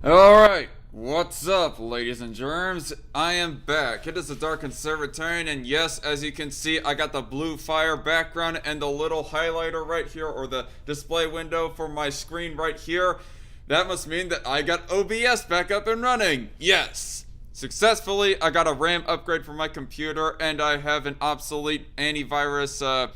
Alright, what's up, ladies and germs? I am back. It is the Dark Conservatarian, and yes, as you can see, I got the blue fire background and the little highlighter right here, or the display window for my screen right here. That must mean that I got OBS back up and running. Yes! Successfully, I got a RAM upgrade for my computer, and I have an obsolete antivirus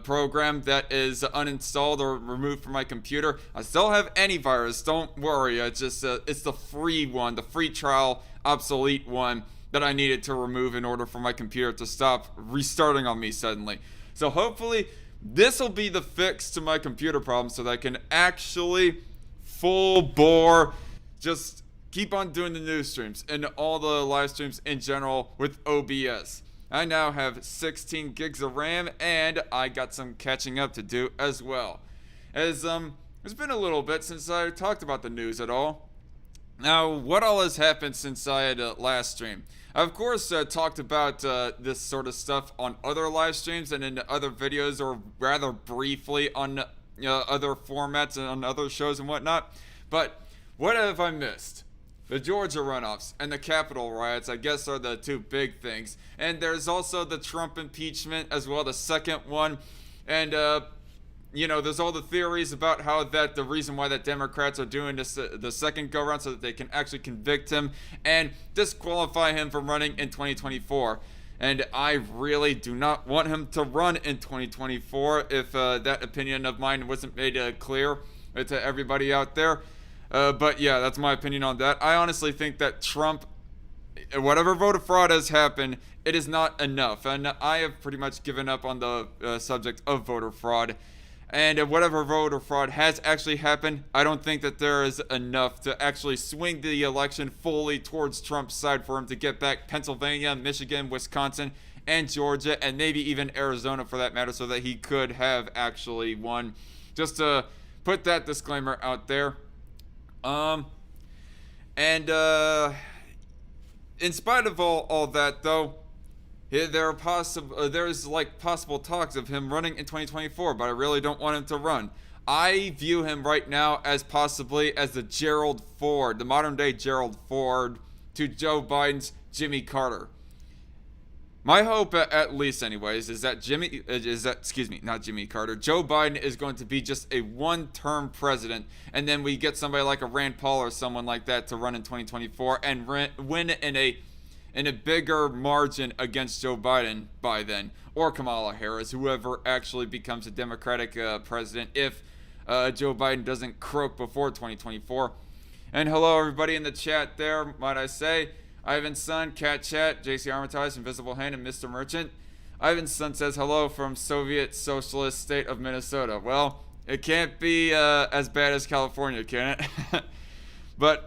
program that is uninstalled or removed from my computer. I still have antivirus, don't worry. It's just it's the free one, the free trial obsolete one that I needed to remove in order for my computer to stop restarting on me suddenly. So hopefully this will be the fix to my computer problem so that I can actually full bore just keep on doing the news streams and all the live streams in general with OBS. I now have 16 gigs of RAM, and I got some catching up to do as well. As it's been a little bit since I talked about the news at all. Now, what all has happened since I had last stream? I, of course, talked about this sort of stuff on other live streams and in other videos, or rather briefly on other formats and on other shows and whatnot. But what have I missed? The Georgia runoffs and the Capitol riots, I guess, are the two big things. And there's also the Trump impeachment as well, the second one. And, there's all the theories about how that the reason why that Democrats are doing this the second go-around so that they can actually convict him and disqualify him from running in 2024. And I really do not want him to run in 2024 if that opinion of mine wasn't made clear to everybody out there. But yeah, that's my opinion on that. I honestly think that Trump, whatever voter fraud has happened, it is not enough. And I have pretty much given up on the subject of voter fraud. And whatever voter fraud has actually happened, I don't think that there is enough to actually swing the election fully towards Trump's side for him to get back Pennsylvania, Michigan, Wisconsin, and Georgia, and maybe even Arizona for that matter, so that he could have actually won. Just to put that disclaimer out there. In spite of all that, though, there's possible talks of him running in 2024, but I really don't want him to run. I view him right now as possibly as the Gerald Ford, the modern day Gerald Ford to Joe Biden's Jimmy Carter. My hope, at least anyways, is that Joe Biden is going to be just a one-term president, and then we get somebody like a Rand Paul or someone like that to run in 2024 and win in a bigger margin against Joe Biden by then, or Kamala Harris, whoever actually becomes a Democratic president if Joe Biden doesn't croak before 2024. And hello everybody in the chat there, might I say. Ivan's Son, Cat Chat, JC Armitage, Invisible Hand, and Mr. Merchant. Ivan's Son says hello from Soviet Socialist State of Minnesota. Well, it can't be as bad as California, can it? But,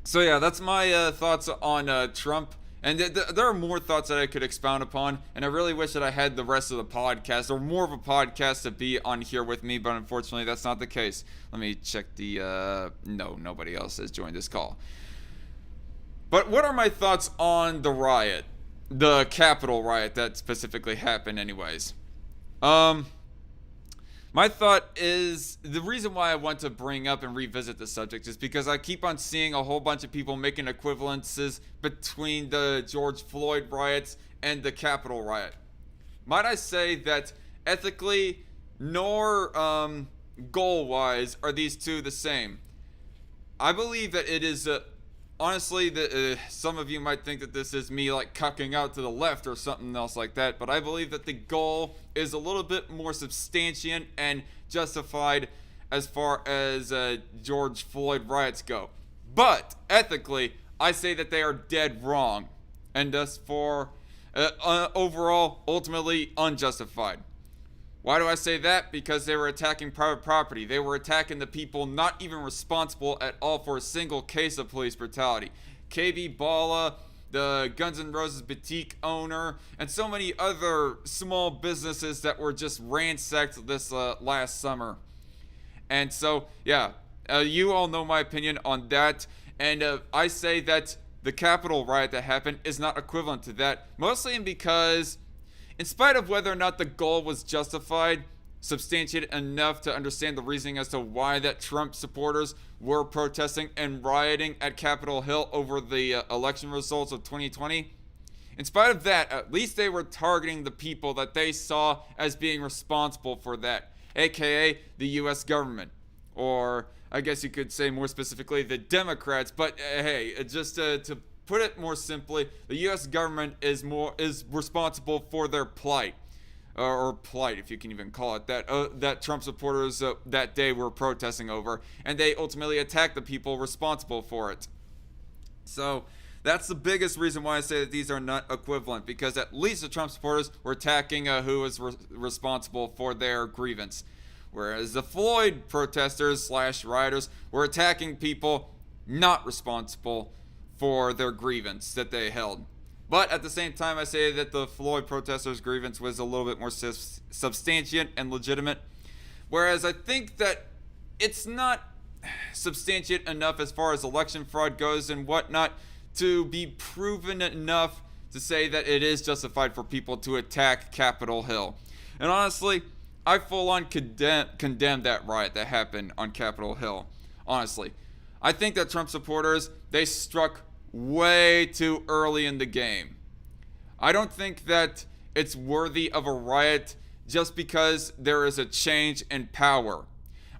so yeah, that's my thoughts on Trump. And there are more thoughts that I could expound upon, and I really wish that I had the rest of the podcast, or more of a podcast to be on here with me, but unfortunately that's not the case. Let me check the, no, nobody else has joined this call. But what are my thoughts on the riot? The Capitol riot that specifically happened anyways. My thought is, the reason why I want to bring up and revisit the subject is because I keep on seeing a whole bunch of people making equivalences between the George Floyd riots and the Capitol riot. Might I say that ethically nor goal-wise are these two the same. I believe that it is honestly, some of you might think that this is me like cucking out to the left or something else like that, but I believe that the goal is a little bit more substantial and justified as far as George Floyd riots go. But ethically, I say that they are dead wrong, and thus for overall, ultimately unjustified. Why do I say that? Because they were attacking private property. They were attacking the people not even responsible at all for a single case of police brutality. KB Bala, the Guns N' Roses boutique owner, and so many other small businesses that were just ransacked this last summer. And so, yeah, you all know my opinion on that. And I say that the Capitol riot that happened is not equivalent to that, mostly because in spite of whether or not the goal was justified, substantiated enough to understand the reasoning as to why that Trump supporters were protesting and rioting at Capitol Hill over the election results of 2020. In spite of that, at least they were targeting the people that they saw as being responsible for that, aka the US government, or I guess you could say more specifically the Democrats. But hey, just to put it more simply, the US government is responsible for their plight. Or plight, if you can even call it that, that Trump supporters that day were protesting over, and they ultimately attacked the people responsible for it. So that's the biggest reason why I say that these are not equivalent, because at least the Trump supporters were attacking who was responsible for their grievance, whereas the Floyd protesters / rioters were attacking people not responsible for their grievance that they held. But at the same time, I say that the Floyd protesters' grievance was a little bit more substantiate and legitimate. Whereas I think that it's not substantiate enough as far as election fraud goes and whatnot to be proven enough to say that it is justified for people to attack Capitol Hill. And honestly, I full on condemn that riot that happened on Capitol Hill. Honestly, I think that Trump supporters, they struck way too early in the game. I don't think that it's worthy of a riot just because there is a change in power,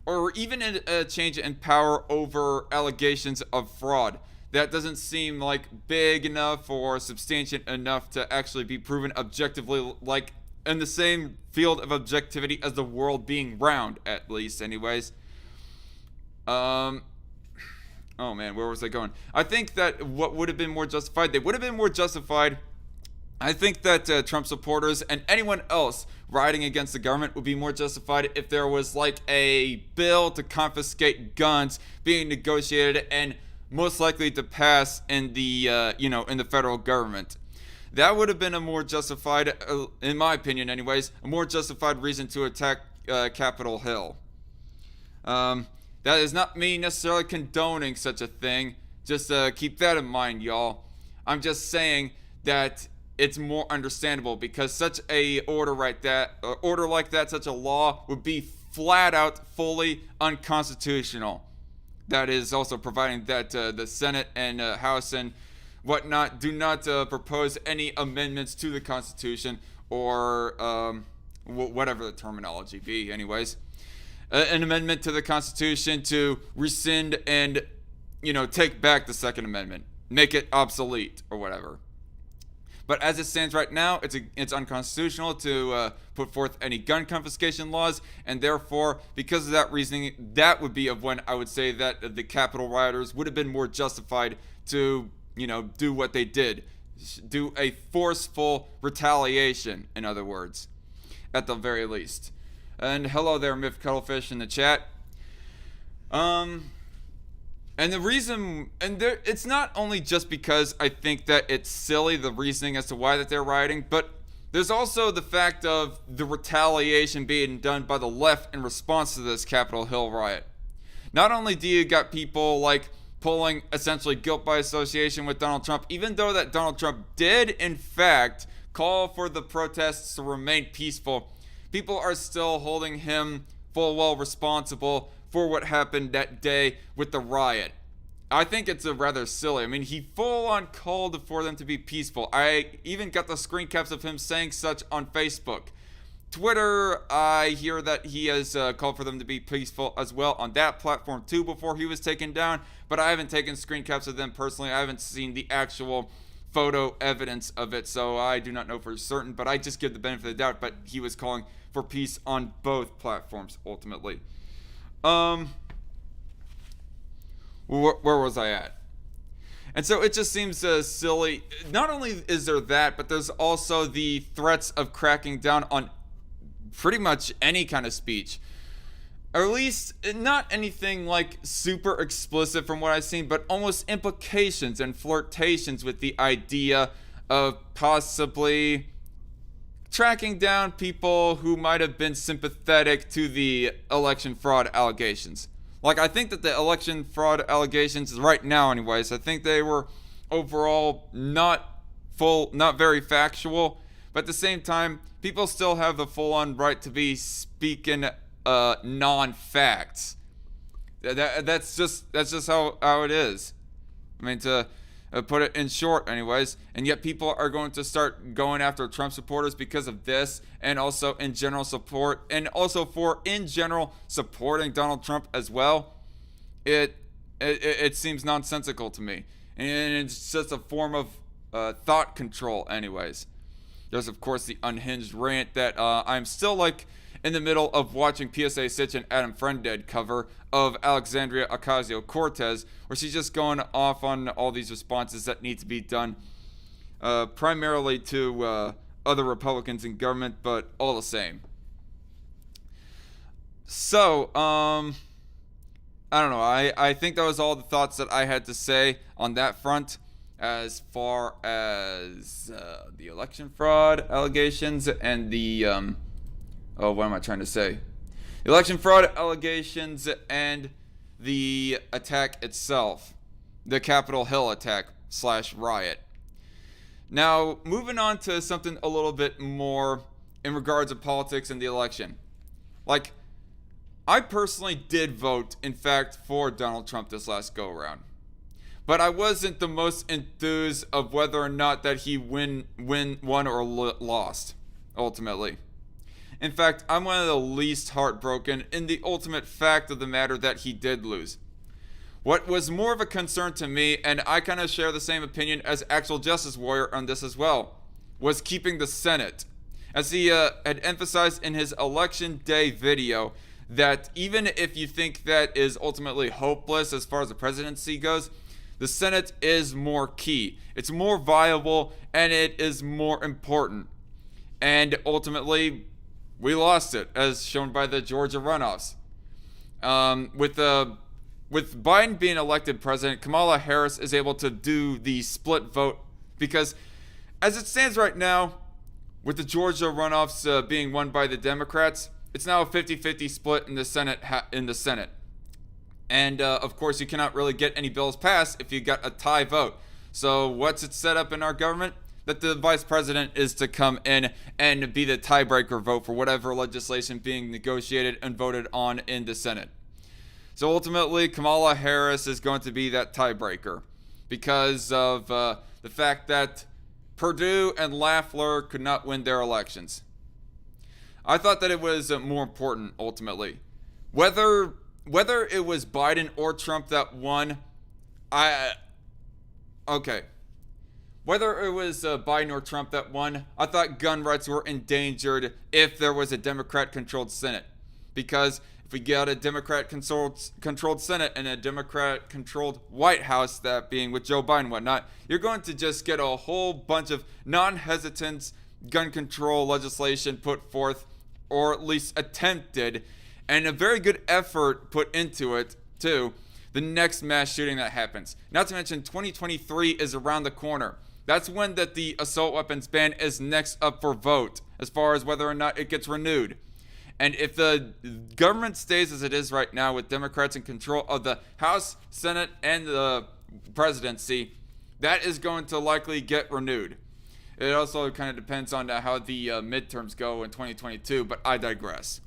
or even a change in power over allegations of fraud. That doesn't seem like big enough or substantiate enough to actually be proven objectively, like in the same field of objectivity as the world being round, at least anyways. Oh man, where was I going? I think that what would have been more justified, they would have been more justified. I think that Trump supporters and anyone else rioting against the government would be more justified if there was like a bill to confiscate guns being negotiated and most likely to pass in the in the federal government. That would have been a more justified, in my opinion anyways, a more justified reason to attack Capitol Hill. That is not me necessarily condoning such a thing. Just keep that in mind, y'all. I'm just saying that it's more understandable because such a order like that, such a law would be flat out fully unconstitutional. That is also providing that the Senate and House and whatnot do not propose any amendments to the Constitution or whatever the terminology be anyways. An amendment to the Constitution to rescind and, take back the Second Amendment, make it obsolete or whatever. But as it stands right now, it's unconstitutional to put forth any gun confiscation laws, and therefore, because of that reasoning, that would be of when I would say that the Capitol rioters would have been more justified to, do what they did, do a forceful retaliation, in other words, at the very least. And hello there, Myth Cuttlefish in the chat. And the reason, it's not only just because I think that it's silly, the reasoning as to why that they're rioting, but there's also the fact of the retaliation being done by the left in response to this Capitol Hill riot. Not only do you got people like pulling essentially guilt by association with Donald Trump, even though that Donald Trump did in fact call for the protests to remain peaceful, people are still holding him full well responsible for what happened that day with the riot. I think it's a rather silly. I mean, he full on called for them to be peaceful. I even got the screen caps of him saying such on Facebook. Twitter, I hear that he has called for them to be peaceful as well on that platform too before he was taken down, but I haven't taken screen caps of them personally. I haven't seen the actual photo evidence of it, so I do not know for certain, but I just give the benefit of the doubt, but he was calling for peace on both platforms ultimately. Where was I at? And so it just seems silly. Not only is there that, but there's also the threats of cracking down on pretty much any kind of speech. Or at least not anything like super explicit from what I've seen, but almost implications and flirtations with the idea of possibly tracking down people who might have been sympathetic to the election fraud allegations. Like, I think that the election fraud allegations, right now anyways, I think they were overall not very factual, But at the same time, people still have the full-on right to be speaking non-facts. That's just how it is. I mean, to put it in short anyways. And yet people are going to start going after Trump supporters because of this, and also in general support, and also for in general supporting Donald Trump as well. It seems nonsensical to me, and it's just a form of thought control anyways. There's of course the unhinged rant that I'm still like in the middle of watching PSA Sitch and Adam Frienddead cover of Alexandria Ocasio-Cortez, where she's just going off on all these responses that need to be done, primarily to other Republicans in government, but all the same. So, I don't know. I think that was all the thoughts that I had to say on that front. As far as the election fraud allegations and the what am I trying to say? The election fraud allegations and the attack itself, the Capitol Hill attack / riot. Now, moving on to something a little bit more in regards to politics and the election. Like, I personally did vote, in fact, for Donald Trump this last go-around. But I wasn't the most enthused of whether or not that he won or lost, ultimately. In fact, I'm one of the least heartbroken in the ultimate fact of the matter that he did lose. What was more of a concern to me, and I kind of share the same opinion as Actual Justice Warrior on this as well, was keeping the Senate. As he had emphasized in his election day video, that even if you think that is ultimately hopeless as far as the presidency goes, the Senate is more key. It's more viable, and it is more important. And ultimately, we lost it, as shown by the Georgia runoffs. With Biden being elected president, Kamala Harris is able to do the split vote because, as it stands right now, with the Georgia runoffs being won by the Democrats, it's now a 50-50 split in the Senate. And of course, you cannot really get any bills passed if you got a tie vote. So what's it set up in our government? That the vice president is to come in and be the tiebreaker vote for whatever legislation being negotiated and voted on in the Senate. So ultimately, Kamala Harris is going to be that tiebreaker because of the fact that Perdue and Lafleur could not win their elections. I thought that it was more important ultimately. Whether it was Biden or Trump that won, Whether it was Biden or Trump that won, I thought gun rights were endangered if there was a Democrat-controlled Senate. Because if we get a Democrat-controlled Senate and a Democrat-controlled White House, that being with Joe Biden and whatnot, you're going to just get a whole bunch of non-hesitant gun control legislation put forth, or at least attempted, and a very good effort put into it, too, the next mass shooting that happens. Not to mention, 2023 is around the corner. That's when that the assault weapons ban is next up for vote, as far as whether or not it gets renewed. And if the government stays as it is right now, with Democrats in control of the House, Senate, and the presidency, that is going to likely get renewed. It also kind of depends on how the midterms go in 2022, but I digress.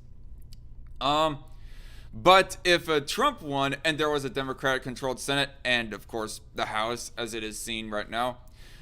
But if Trump won and there was a Democratic-controlled Senate and, of course, the House, as it is seen right now,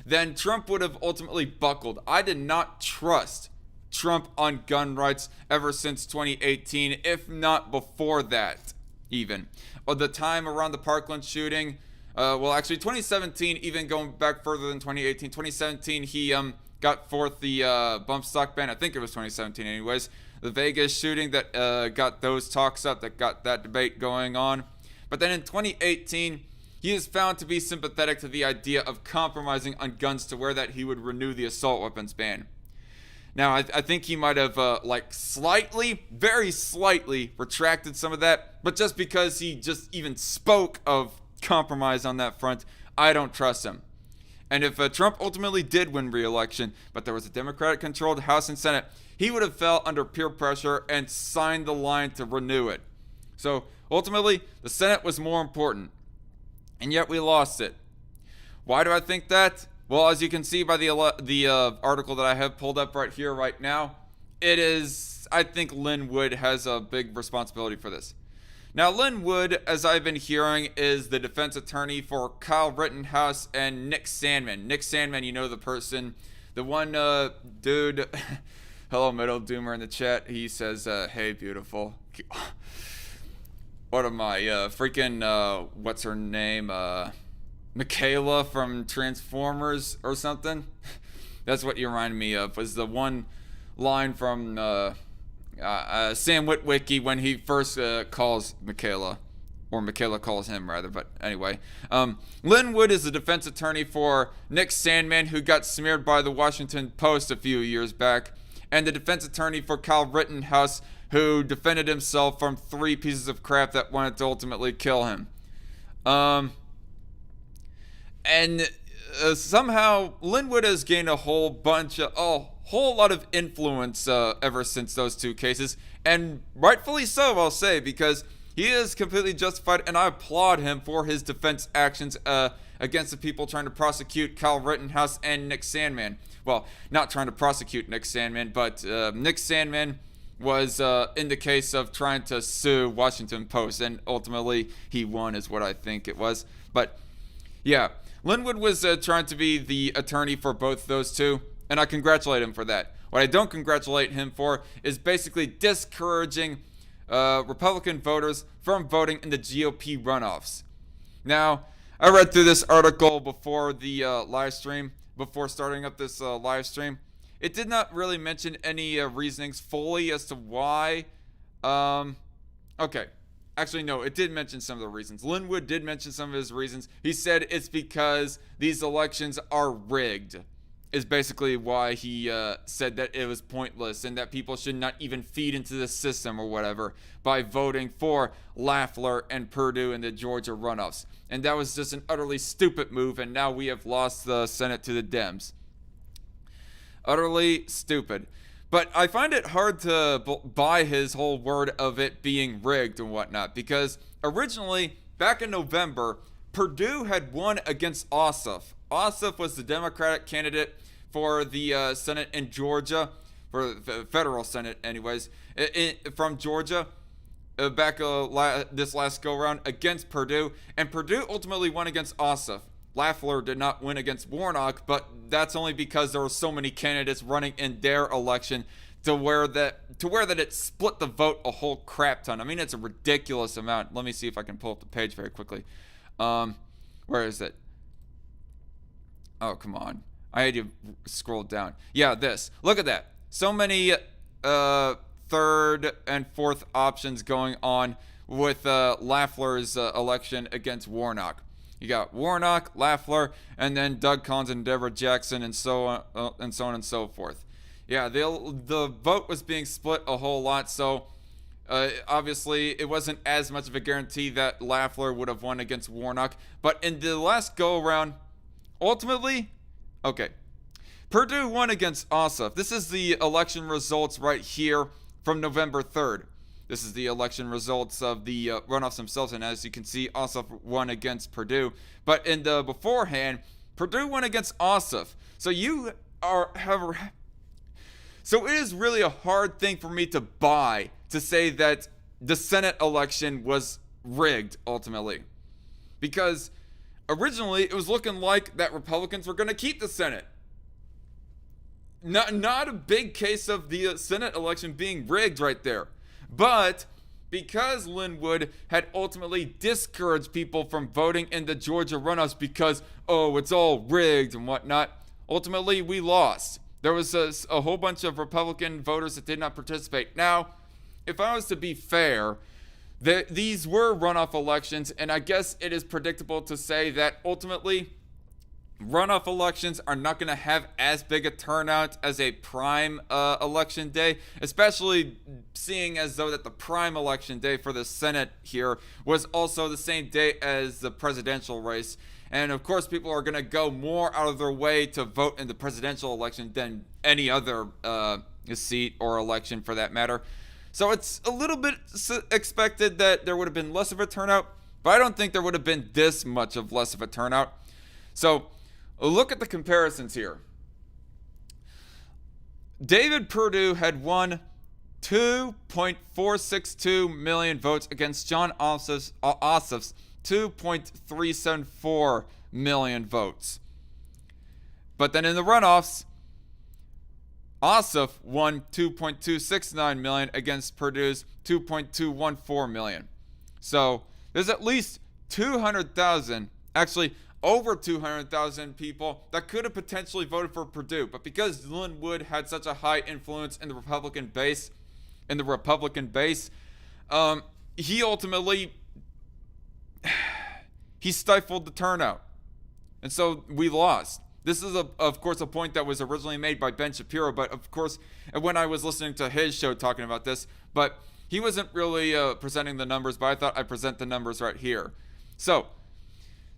then Trump would have ultimately buckled. I did not trust Trump on gun rights ever since 2018, if not before that, even. Or the time around the Parkland shooting, actually 2017, even going back further than 2018, 2017, he got forth the bump stock ban. I think it was 2017 anyways. The Vegas shooting that got those talks up, that got that debate going on. But then in 2018, he is found to be sympathetic to the idea of compromising on guns to where that he would renew the assault weapons ban. Now, I think he might have very slightly retracted some of that, but just because he just even spoke of compromise on that front, I don't trust him. And if Trump ultimately did win re-election, but there was a Democratic-controlled House and Senate, he would have fell under peer pressure and signed the line to renew it. So ultimately, the Senate was more important, and yet we lost it. Why do I think that? Well, as you can see by the article that I have pulled up right here, right now, it is, I think Lin Wood has a big responsibility for this. Now, Lin Wood, as I've been hearing, is the defense attorney for Kyle Rittenhouse and Nick Sandmann. Nick Sandmann, you know, the person, the one dude, hello, Middle Doomer in the chat. He says, hey, beautiful. What am I, freaking, what's her name, Michaela from Transformers or something? That's what you remind me of, was the one line from Sam Witwicky when he first calls Michaela, or Michaela calls him rather, but anyway. Lin Wood is the defense attorney for Nick Sandmann, who got smeared by the Washington Post a few years back, and the defense attorney for Kyle Rittenhouse, who defended himself from 3 pieces of crap that wanted to ultimately kill him. And somehow Lin Wood has gained a whole lot of influence ever since those 2 cases, and rightfully so, I'll say, because he is completely justified, and I applaud him for his defense actions against the people trying to prosecute Kyle Rittenhouse and Nick Sandmann. Well, not trying to prosecute Nick Sandmann, but Nick Sandmann was in the case of trying to sue Washington Post, and ultimately he won, is what I think it was. But yeah, Lin Wood was trying to be the attorney for both those 2, and I congratulate him for that. What I don't congratulate him for is basically discouraging Republican voters from voting in the GOP runoffs. Now, I read through this article before the live stream, before starting up this live stream. It did not really mention any reasonings fully as to why. Okay. Actually, no, it did mention some of the reasons. Lin Wood did mention some of his reasons. He said it's because these elections are rigged, is basically why he said that it was pointless and that people should not even feed into the system or whatever by voting for Lafleur and Perdue in the Georgia runoffs. And that was just an utterly stupid move, and now we have lost the Senate to the Dems. Utterly stupid. But I find it hard to buy his whole word of it being rigged and whatnot, because originally, back in November, Perdue had won against Ossoff. Ossoff was the Democratic candidate for the Senate in Georgia, for the federal Senate anyways, from Georgia, back this last go-around against Perdue, and Perdue ultimately won against Ossoff. Lafleur did not win against Warnock, but that's only because there were so many candidates running in their election to where that it split the vote a whole crap ton. I mean, it's a ridiculous amount. Let me see if I can pull up the page very quickly. Where is it? Oh, come on. I had to scroll down. Yeah, this. Look at that. So many third and fourth options going on with Lafleur's election against Warnock. You got Warnock, Lafleur, and then Doug Collins and Deborah Jackson, and so on and so forth. Yeah, the vote was being split a whole lot, so obviously it wasn't as much of a guarantee that Lafleur would have won against Warnock. But in the last go-around, ultimately, okay, Perdue won against Ossoff. This is the election results right here from November 3rd. This is the election results of the runoffs themselves, and as you can see, Ossoff won against Perdue. But in the beforehand, Perdue won against Ossoff. So so it is really a hard thing for me to buy to say that the Senate election was rigged ultimately, because originally it was looking like that Republicans were going to keep the Senate. Not a big case of the Senate election being rigged right there. But because Lin Wood had ultimately discouraged people from voting in the Georgia runoffs because, oh, it's all rigged and whatnot, ultimately we lost. There was a whole bunch of Republican voters that did not participate. Now, if I was to be fair, these were runoff elections, and I guess it is predictable to say that ultimately runoff elections are not going to have as big a turnout as a prime election day, especially seeing as though that the prime election day for the Senate here was also the same day as the presidential race. And of course, people are going to go more out of their way to vote in the presidential election than any other seat or election for that matter. So it's a little bit expected that there would have been less of a turnout, but I don't think there would have been this much of less of a turnout. So Look at the comparisons here. David Perdue had won 2.462 million votes against John Ossoff's 2.374 million votes. But then in the runoffs, Ossoff won 2.269 million against Perdue's 2.214 million. So there's at least 200,000, actually over 200,000 people that could have potentially voted for Perdue. But because Lin Wood had such a high influence in the Republican base, he ultimately he stifled the turnout. And so we lost. This is, of course, a point that was originally made by Ben Shapiro, but of course, when I was listening to his show talking about this, but he wasn't really presenting the numbers, but I thought I'd present the numbers right here. So,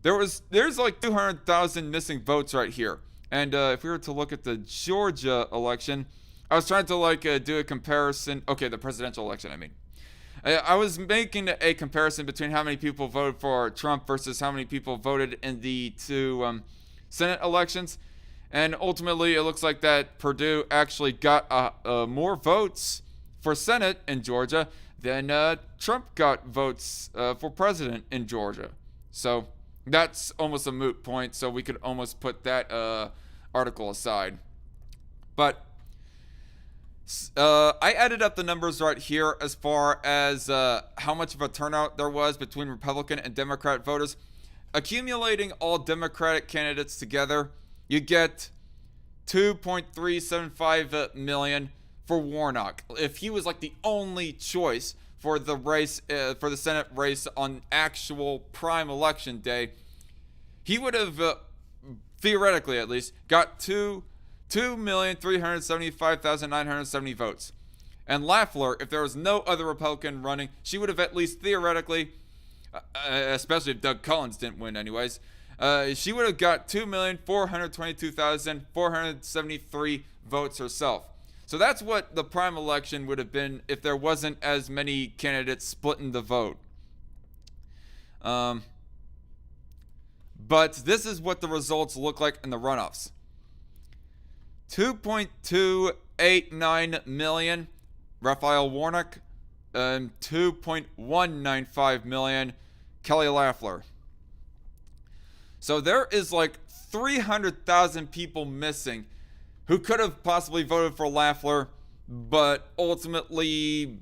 there's like 200,000 missing votes right here. And if we were to look at the Georgia election, I was trying to do a comparison. Okay, the presidential election, I mean. I was making a comparison between how many people voted for Trump versus how many people voted in the two Senate elections. And ultimately, it looks like that Perdue actually got more votes for Senate in Georgia than Trump got votes for president in Georgia. So that's almost a moot point, so we could almost put that article aside. But I added up the numbers right here as far as how much of a turnout there was between Republican and Democrat voters. Accumulating all Democratic candidates together, you get 2.375 million for Warnock. If he was like the only choice for the race, for the Senate race on actual prime election day, he would have, theoretically at least, got 2,375,970 votes. And Lafleur, if there was no other Republican running, she would have at least theoretically, especially if Doug Collins didn't win anyways, she would have got 2,422,473 votes herself. So that's what the prime election would have been if there wasn't as many candidates splitting the vote. But this is what the results look like in the runoffs. 2.289 million Raphael Warnock, and 2.195 million Kelly Lafleur. So there is like 300,000 people missing who could have possibly voted for Lafleur, but ultimately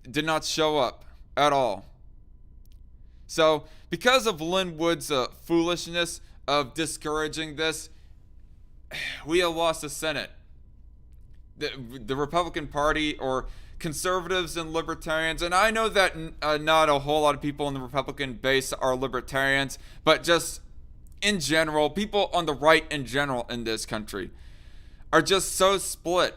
did not show up at all. So because of Lin Wood's foolishness of discouraging this, we have lost the Senate. The Republican Party, or conservatives and libertarians, and I know that not a whole lot of people in the Republican base are libertarians, but just in general, people on the right in general in this country are just so split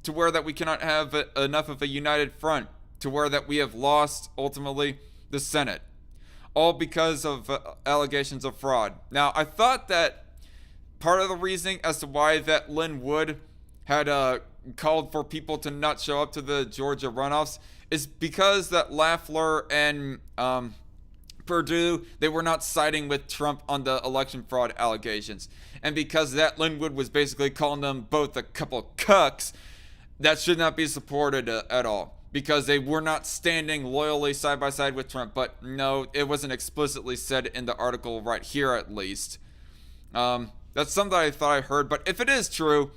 to where that we cannot have enough of a united front, to where that we have lost ultimately the Senate, all because of allegations of fraud. Now, I thought that part of the reasoning as to why that Lin Wood had called for people to not show up to the Georgia runoffs is because that Lafleur and Perdue, they were not siding with Trump on the election fraud allegations. And because that Lin Wood was basically calling them both a couple cucks, that should not be supported at all, because they were not standing loyally side by side with Trump. But no, it wasn't explicitly said in the article right here, at least. That's something I thought I heard. But if it is true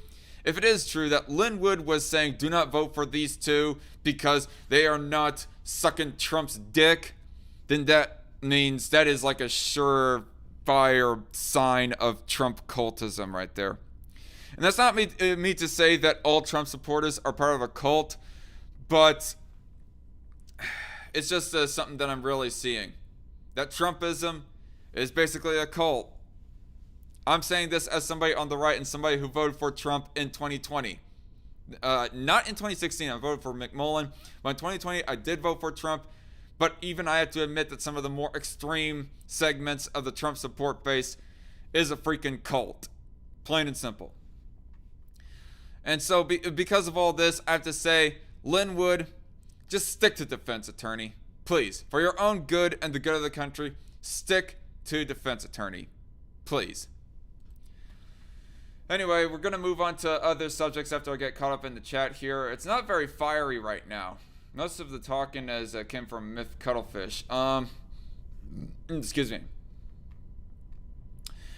that Lin Wood was saying do not vote for these two because they are not sucking Trump's dick, then that means that is like a surefire sign of Trump cultism right there. And that's not me to say that all Trump supporters are part of a cult, but it's just something that I'm really seeing. That Trumpism is basically a cult. I'm saying this as somebody on the right and somebody who voted for Trump in 2020. Not in 2016, I voted for McMullen. But in 2020, I did vote for Trump. But even I have to admit that some of the more extreme segments of the Trump support base is a freaking cult. Plain and simple. And so because of all this, I have to say, Lin Wood, just stick to defense attorney. Please. For your own good and the good of the country, stick to defense attorney. Please. Anyway, we're going to move on to other subjects after I get caught up in the chat here. It's not very fiery right now. Most of the talking came from Myth Cuttlefish. Excuse me.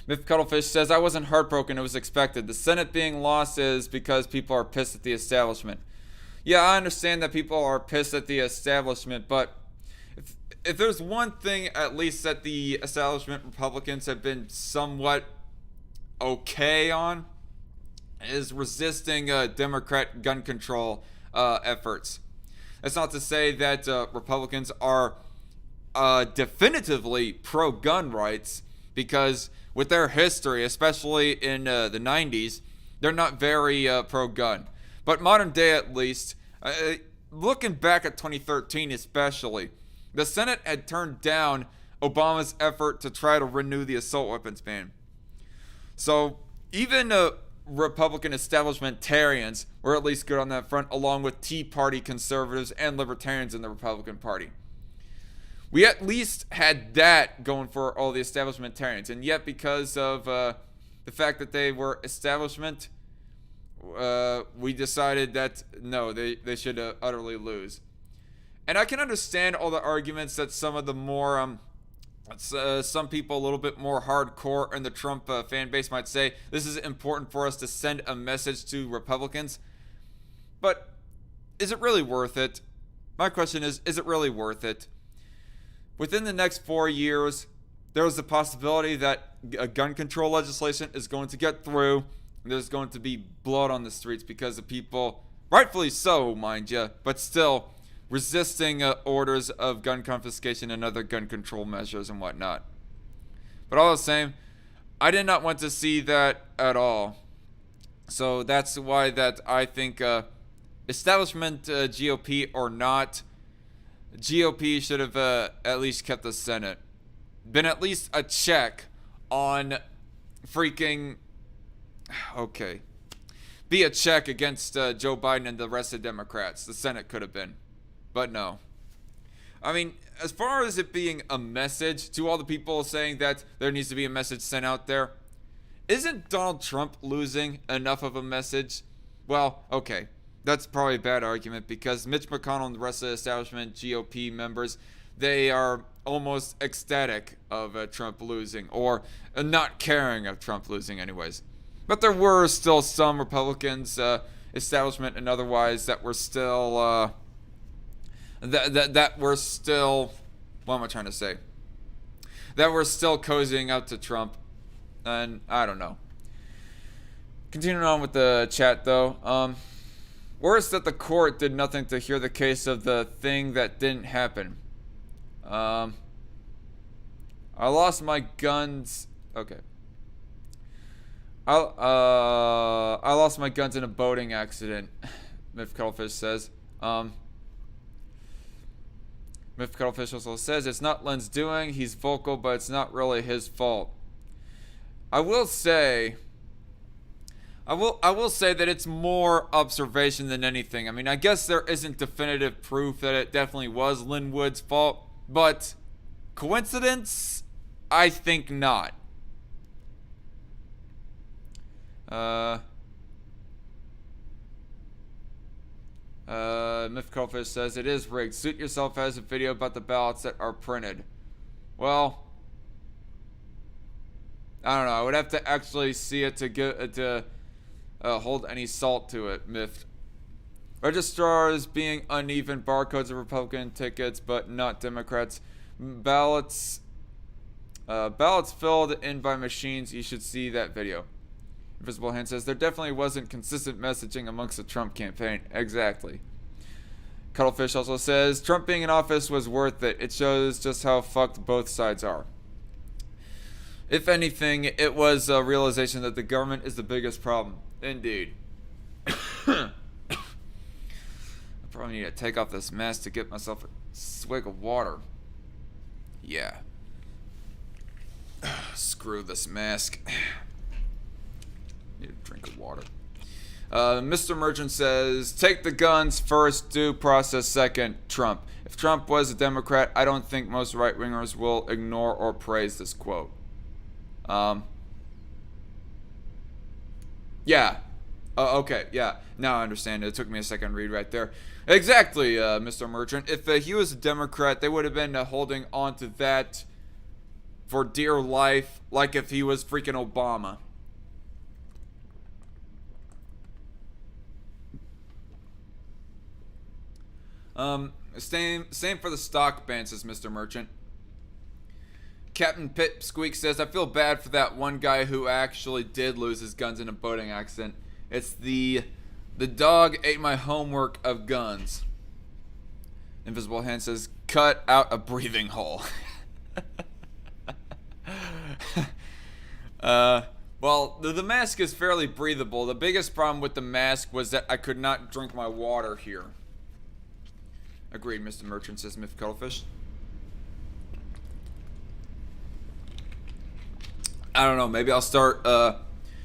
Myth Cuttlefish says, I wasn't heartbroken, it was expected. The Senate being lost is because people are pissed at the establishment. Yeah, I understand that people are pissed at the establishment, but if there's one thing at least that the establishment Republicans have been somewhat okay on, is resisting Democrat gun control efforts. That's not to say that Republicans are definitively pro-gun rights, because with their history, especially in the 90s, they're not very pro-gun. But modern day at least, looking back at 2013 especially, the Senate had turned down Obama's effort to try to renew the assault weapons ban. So even Republican establishmentarians were at least good on that front, along with Tea Party conservatives and libertarians in the Republican Party. We at least had that going for all the establishmentarians, and yet because of the fact that they were establishment, we decided that no, they should utterly lose. And I can understand all the arguments that some of the more some people a little bit more hardcore in the Trump fan base might say this is important for us to send a message to Republicans. But is it really worth it? My question is it really worth it? Within the next 4 years, there is the possibility that a gun control legislation is going to get through. There's going to be blood on the streets because of people, rightfully so, mind you, but still resisting orders of gun confiscation and other gun control measures and whatnot. But all the same, I did not want to see that at all. So that's why that I think establishment GOP or not, GOP should have at least kept the Senate. Been at least a check on freaking... Okay. Be a check against Joe Biden and the rest of the Democrats. The Senate could have been. But no. I mean, as far as it being a message to all the people saying that there needs to be a message sent out there, isn't Donald Trump losing enough of a message? Well, okay. That's probably a bad argument because Mitch McConnell and the rest of the establishment GOP members, they are almost ecstatic of Trump losing, or not caring of Trump losing anyways. But there were still some Republicans, establishment and otherwise, that were still... That were still, what am I trying to say? That were still cozying up to Trump, and I don't know. Continuing on with the chat though, worse that the court did nothing to hear the case of the thing that didn't happen. I lost my guns. Okay. I lost my guns in a boating accident. Myth Cuttlefish says. Myth Cuttlefish also says it's not Len's doing. He's vocal, but it's not really his fault. I will say that it's more observation than anything. I mean, I guess there isn't definitive proof that it definitely was Lin Wood's fault, but coincidence? I think not. Myth Cuttlefish says it is rigged. Suit yourself has a video about the ballots that are printed. Well, I don't know. I would have to actually see it to get to hold any salt to it. Myth. Registrars being uneven barcodes of Republican tickets, but not Democrats. Ballots filled in by machines. You should see that video. Invisible Hand says there definitely wasn't consistent messaging amongst the Trump campaign. Exactly. Cuttlefish also says Trump being in office was worth it. It shows just how fucked both sides are. If anything, it was a realization that the government is the biggest problem. Indeed. I probably need to take off this mask to get myself a swig of water. Yeah. Screw this mask. Need a drink of water. Mr. Merchant says, take the guns first, due process second, Trump. If Trump was a Democrat, I don't think most right-wingers will ignore or praise this quote. Yeah. Okay, yeah. Now I understand. It took me a second to read right there. Exactly, Mr. Merchant. If he was a Democrat, they would have been holding on to that for dear life, like if he was freaking Obama. Same for the stock ban, says Mr. Merchant. Captain Pipsqueak says, I feel bad for that one guy who actually did lose his guns in a boating accident. It's the dog ate my homework of guns. Invisible Hand says, cut out a breathing hole. Well, the mask is fairly breathable. The biggest problem with the mask was that I could not drink my water here. Agreed, Mr. Merchant, says Myth Cuttlefish. I don't know, maybe I'll start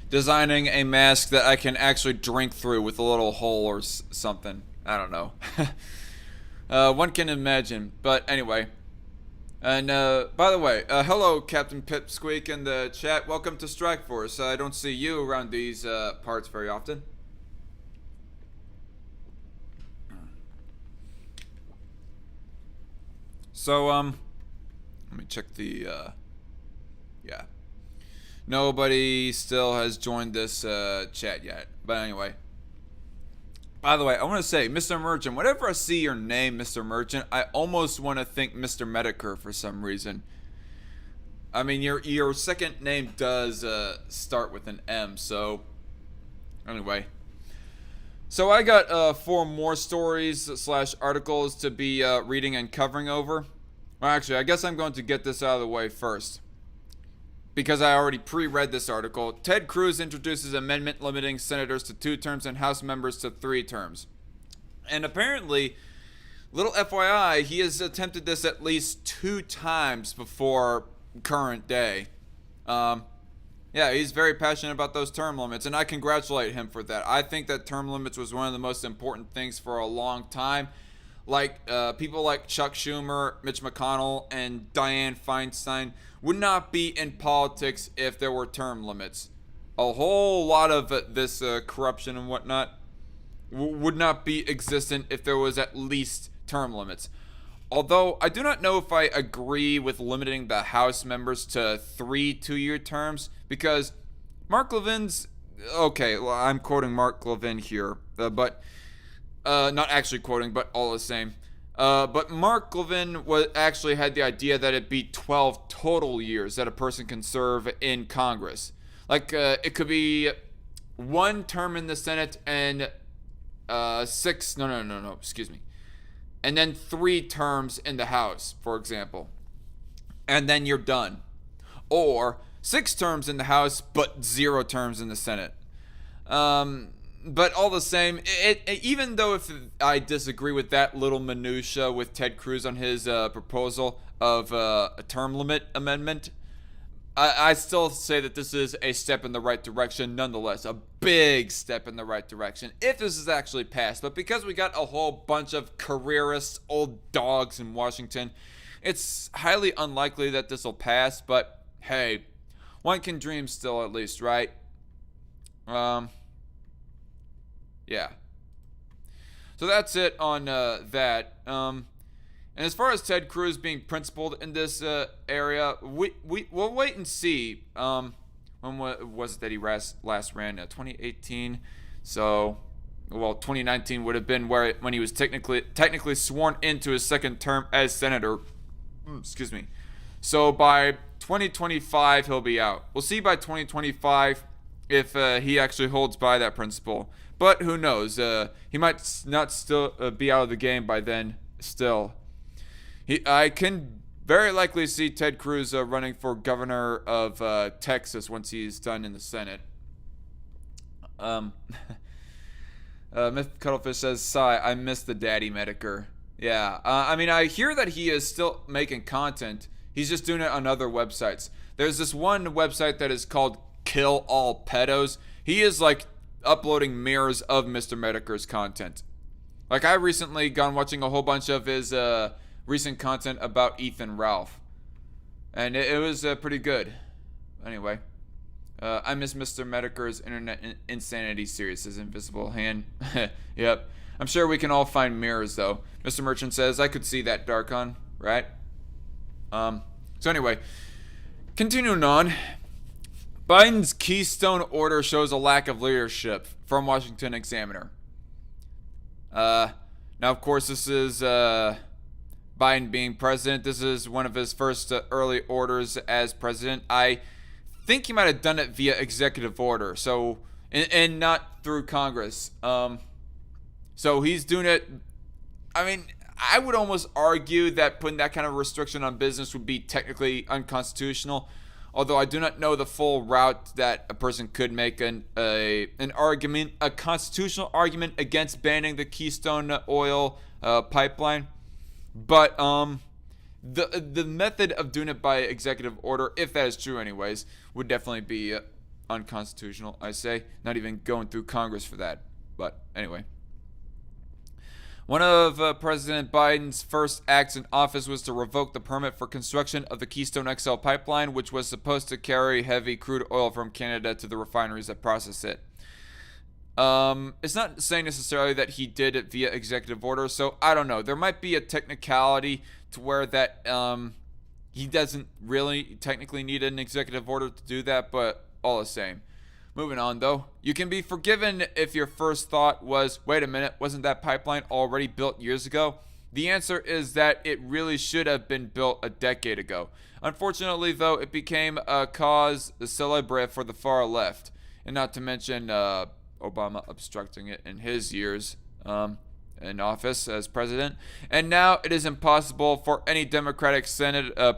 designing a mask that I can actually drink through with a little hole or something. I don't know. One can imagine. But anyway. And by the way, hello Captain Pipsqueak in the chat. Welcome to Strike Force. I don't see you around these parts very often. So, let me check the, yeah. Nobody still has joined this chat yet. But anyway. By the way, I want to say, Mr. Merchant, whenever I see your name, Mr. Merchant, I almost want to think Mr. Medicare for some reason. I mean, your second name does start with an M, so anyway. So I got 4 more stories / articles to be reading and covering over. Well, actually, I guess I'm going to get this out of the way first, because I already pre-read this article. Ted Cruz introduces amendment limiting senators to 2 terms and House members to 3 terms. And apparently, little FYI, he has attempted this at least 2 times before current day. Yeah, he's very passionate about those term limits, and I congratulate him for that. I think that term limits was one of the most important things for a long time. Like, people like Chuck Schumer, Mitch McConnell, and Dianne Feinstein would not be in politics if there were term limits. A whole lot of this corruption and whatnot would not be existent if there was at least term limits. Although, I do not know if I agree with limiting the House members to 3 2-year terms, because Mark Levin's... Okay, well, I'm quoting Mark Levin here, but... not actually quoting, but all the same. But Mark Levin actually had the idea that it'd be 12 total years that a person can serve in Congress. Like, it could be 1 term in the Senate and 6... No, excuse me. And then 3 terms in the House, for example. And then you're done. Or 6 terms in the House, but 0 terms in the Senate. But all the same, even though if I disagree with that little minutia with Ted Cruz on his proposal of a term limit amendment, I still say that this is a step in the right direction nonetheless. A big step in the right direction if this is actually passed. But because we got a whole bunch of careerist old dogs in Washington, it's highly unlikely that this will pass. But hey, one can dream still, at least, right? Yeah. So that's it on that. And as far as Ted Cruz being principled in this area, we'll wait and see. When was it that he last ran? 2018. So, well, 2019 would have been when he was technically sworn into his second term as senator. Excuse me. So by 2025 he'll be out. We'll see by 2025 if he actually holds by that principle. But who knows? He might not still be out of the game by then. Still, I can very likely see Ted Cruz running for governor of Texas once he's done in the Senate. Myth Cuttlefish says, "Sigh, I miss the daddy Medicare." Yeah, I mean, I hear that he is still making content. He's just doing it on other websites. There's this one website that is called Kill All Pedos. He is like uploading mirrors of Mr. Medicare's content. Like, I recently gone watching a whole bunch of his recent content about Ethan Ralph, and it was pretty good. Anyway, I miss Mr. Medicare's Internet Insanity series, his invisible hand. Yep. I'm sure we can all find mirrors, though. Mr. Merchant says, I could see that, Darkon, right? So anyway, continuing on. Biden's Keystone order shows a lack of leadership, from Washington Examiner. Now, of course, this is Biden being president. This is one of his first early orders as president. I think he might have done it via executive order, so and not through Congress. So he's doing it. I mean, I would almost argue that putting that kind of restriction on business would be technically unconstitutional. Although I do not know the full route that a person could make an argument, a constitutional argument against banning the Keystone oil pipeline. But the method of doing it by executive order, if that is true anyways, would definitely be unconstitutional, I say. Not even going through Congress for that. But anyway. One of President Biden's first acts in office was to revoke the permit for construction of the Keystone XL pipeline, which was supposed to carry heavy crude oil from Canada to the refineries that process it. It's not saying necessarily that he did it via executive order, so I don't know. There might be a technicality to where that he doesn't really technically need an executive order to do that, but all the same. Moving on, though, you can be forgiven if your first thought was, wait a minute, wasn't that pipeline already built years ago? The answer is that it really should have been built a decade ago. Unfortunately, though, it became a cause célèbre for the far left, and not to mention Obama obstructing it in his years in office as president. And now it is impossible for any Democratic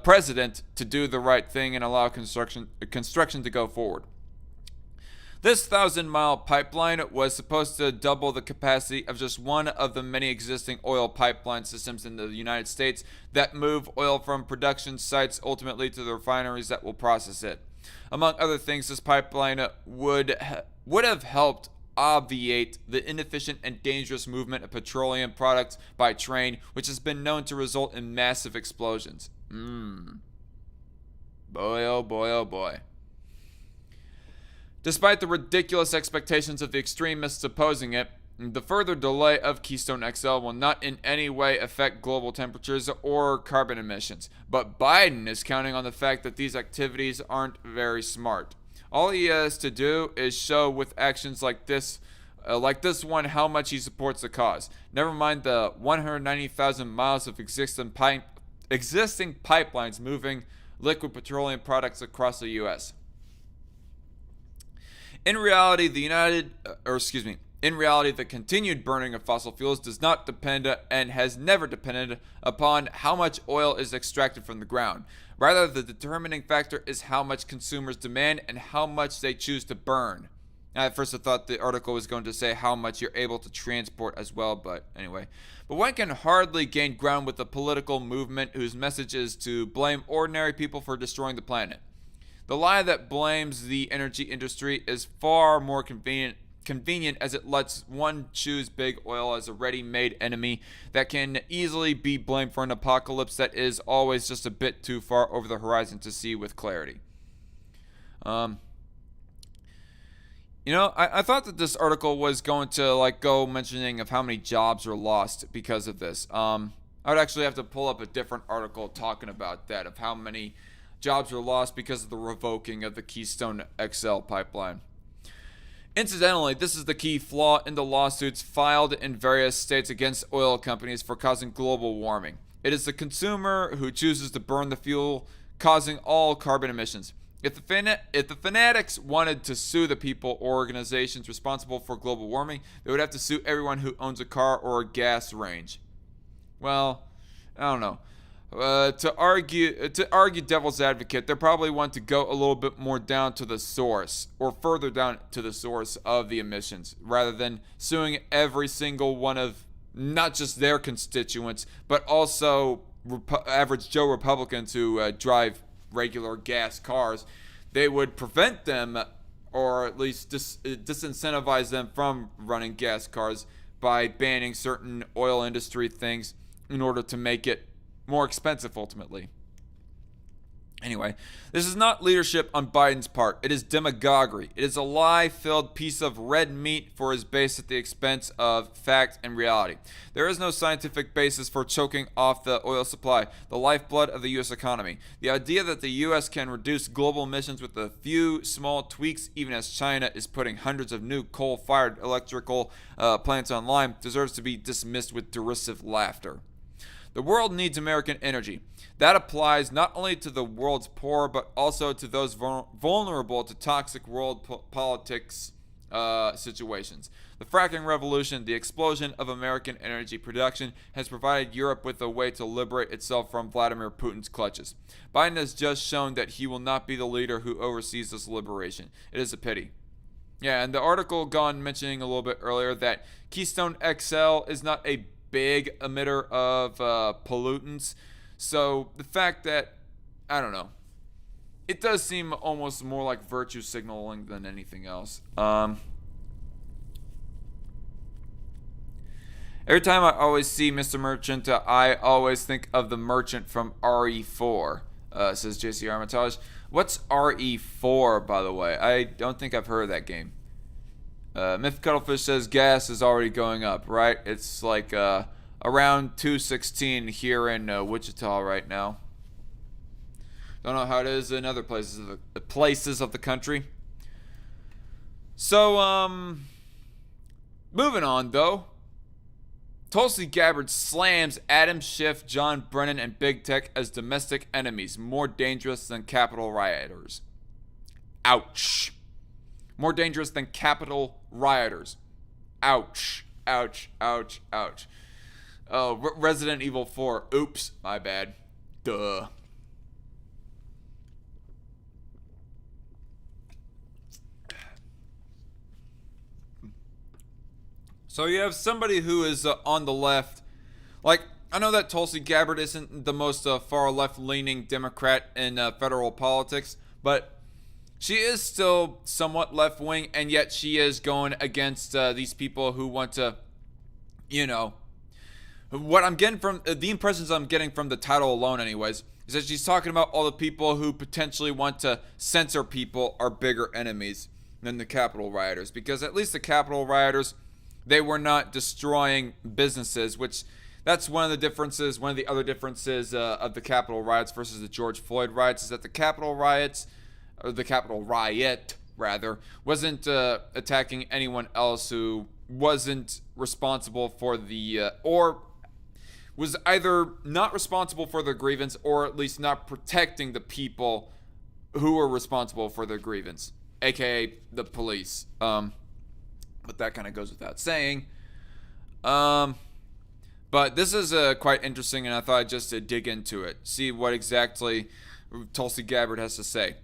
president to do the right thing and allow construction to go forward. This 1,000-mile pipeline was supposed to double the capacity of just one of the many existing oil pipeline systems in the United States that move oil from production sites ultimately to the refineries that will process it. Among other things, this pipeline would have helped obviate the inefficient and dangerous movement of petroleum products by train, which has been known to result in massive explosions. Boy, oh boy, oh boy. Despite the ridiculous expectations of the extremists opposing it, the further delay of Keystone XL will not in any way affect global temperatures or carbon emissions. But Biden is counting on the fact that these activities aren't very smart. All he has to do is show with actions like this one, how much he supports the cause. Never mind the 190,000 miles of existing pipelines moving liquid petroleum products across the U.S. In reality, the continued burning of fossil fuels does not depend and has never depended upon how much oil is extracted from the ground. Rather, the determining factor is how much consumers demand and how much they choose to burn. At first, I thought the article was going to say how much you're able to transport as well, but anyway. But one can hardly gain ground with a political movement whose message is to blame ordinary people for destroying the planet. The lie that blames the energy industry is far more convenient as it lets one choose big oil as a ready-made enemy that can easily be blamed for an apocalypse that is always just a bit too far over the horizon to see with clarity. I thought that this article was going to go mentioning of how many jobs are lost because of this. I would actually have to pull up a different article talking about that, of how many jobs were lost because of the revoking of the Keystone XL pipeline. Incidentally, this is the key flaw in the lawsuits filed in various states against oil companies for causing global warming. It is the consumer who chooses to burn the fuel, causing all carbon emissions. If the fanatics wanted to sue the people or organizations responsible for global warming, they would have to sue everyone who owns a car or a gas range. Well, I don't know. To argue devil's advocate, they probably want to go a little bit more down to the source, or further down to the source of the emissions, rather than suing every single one of not just their constituents, but also average Joe Republicans who drive regular gas cars. They would prevent them, or at least disincentivize them from running gas cars by banning certain oil industry things in order to make it more expensive ultimately. Anyway, this is not leadership on Biden's part. It is demagoguery. It is a lie-filled piece of red meat for his base at the expense of fact and reality. There is no scientific basis for choking off the oil supply, the lifeblood of the U.S. economy. The idea that the U.S. can reduce global emissions with a few small tweaks, even as China is putting hundreds of new coal-fired electrical plants online, deserves to be dismissed with derisive laughter. The world needs American energy. That applies not only to the world's poor, but also to those vulnerable to toxic world politics situations. The fracking revolution, the explosion of American energy production, has provided Europe with a way to liberate itself from Vladimir Putin's clutches. Biden has just shown that he will not be the leader who oversees this liberation. It is a pity. Yeah, and the article gone mentioning a little bit earlier that Keystone XL is not a big emitter of pollutants. So the fact that, I don't know, it does seem almost more like virtue signaling than anything else. Every time I always see Mr. Merchant, I always think of the Merchant from RE4, says JC Armitage. What's RE4, by the way? I don't think I've heard of that game. Myth Cuttlefish says gas is already going up, right? It's like around 216 here in Wichita right now. Don't know how it is in other places of the country. So, moving on though. Tulsi Gabbard slams Adam Schiff, John Brennan, and Big Tech as domestic enemies, more dangerous than Capitol rioters. Ouch. More dangerous than Capitol rioters. Ouch. Ouch. Ouch. Ouch. Oh, Resident Evil 4. Oops. My bad. Duh. So you have somebody who is on the left. Like, I know that Tulsi Gabbard isn't the most far left-leaning Democrat in federal politics, but she is still somewhat left-wing, and yet she is going against these people who want to, you know, what I'm getting from, the impressions I'm getting from the title alone anyways, is that she's talking about all the people who potentially want to censor people are bigger enemies than the Capitol rioters, because at least the Capitol rioters, they were not destroying businesses, which that's one of the differences, one of the other differences of the Capitol riots versus the George Floyd riots, is that the Capitol riots, or the Capitol riot, rather, wasn't attacking anyone else who wasn't responsible for the, or was either not responsible for the grievance, or at least not protecting the people who were responsible for their grievance, aka the police. But that kind of goes without saying. But this is quite interesting, and I thought I'd just dig into it, see what exactly Tulsi Gabbard has to say.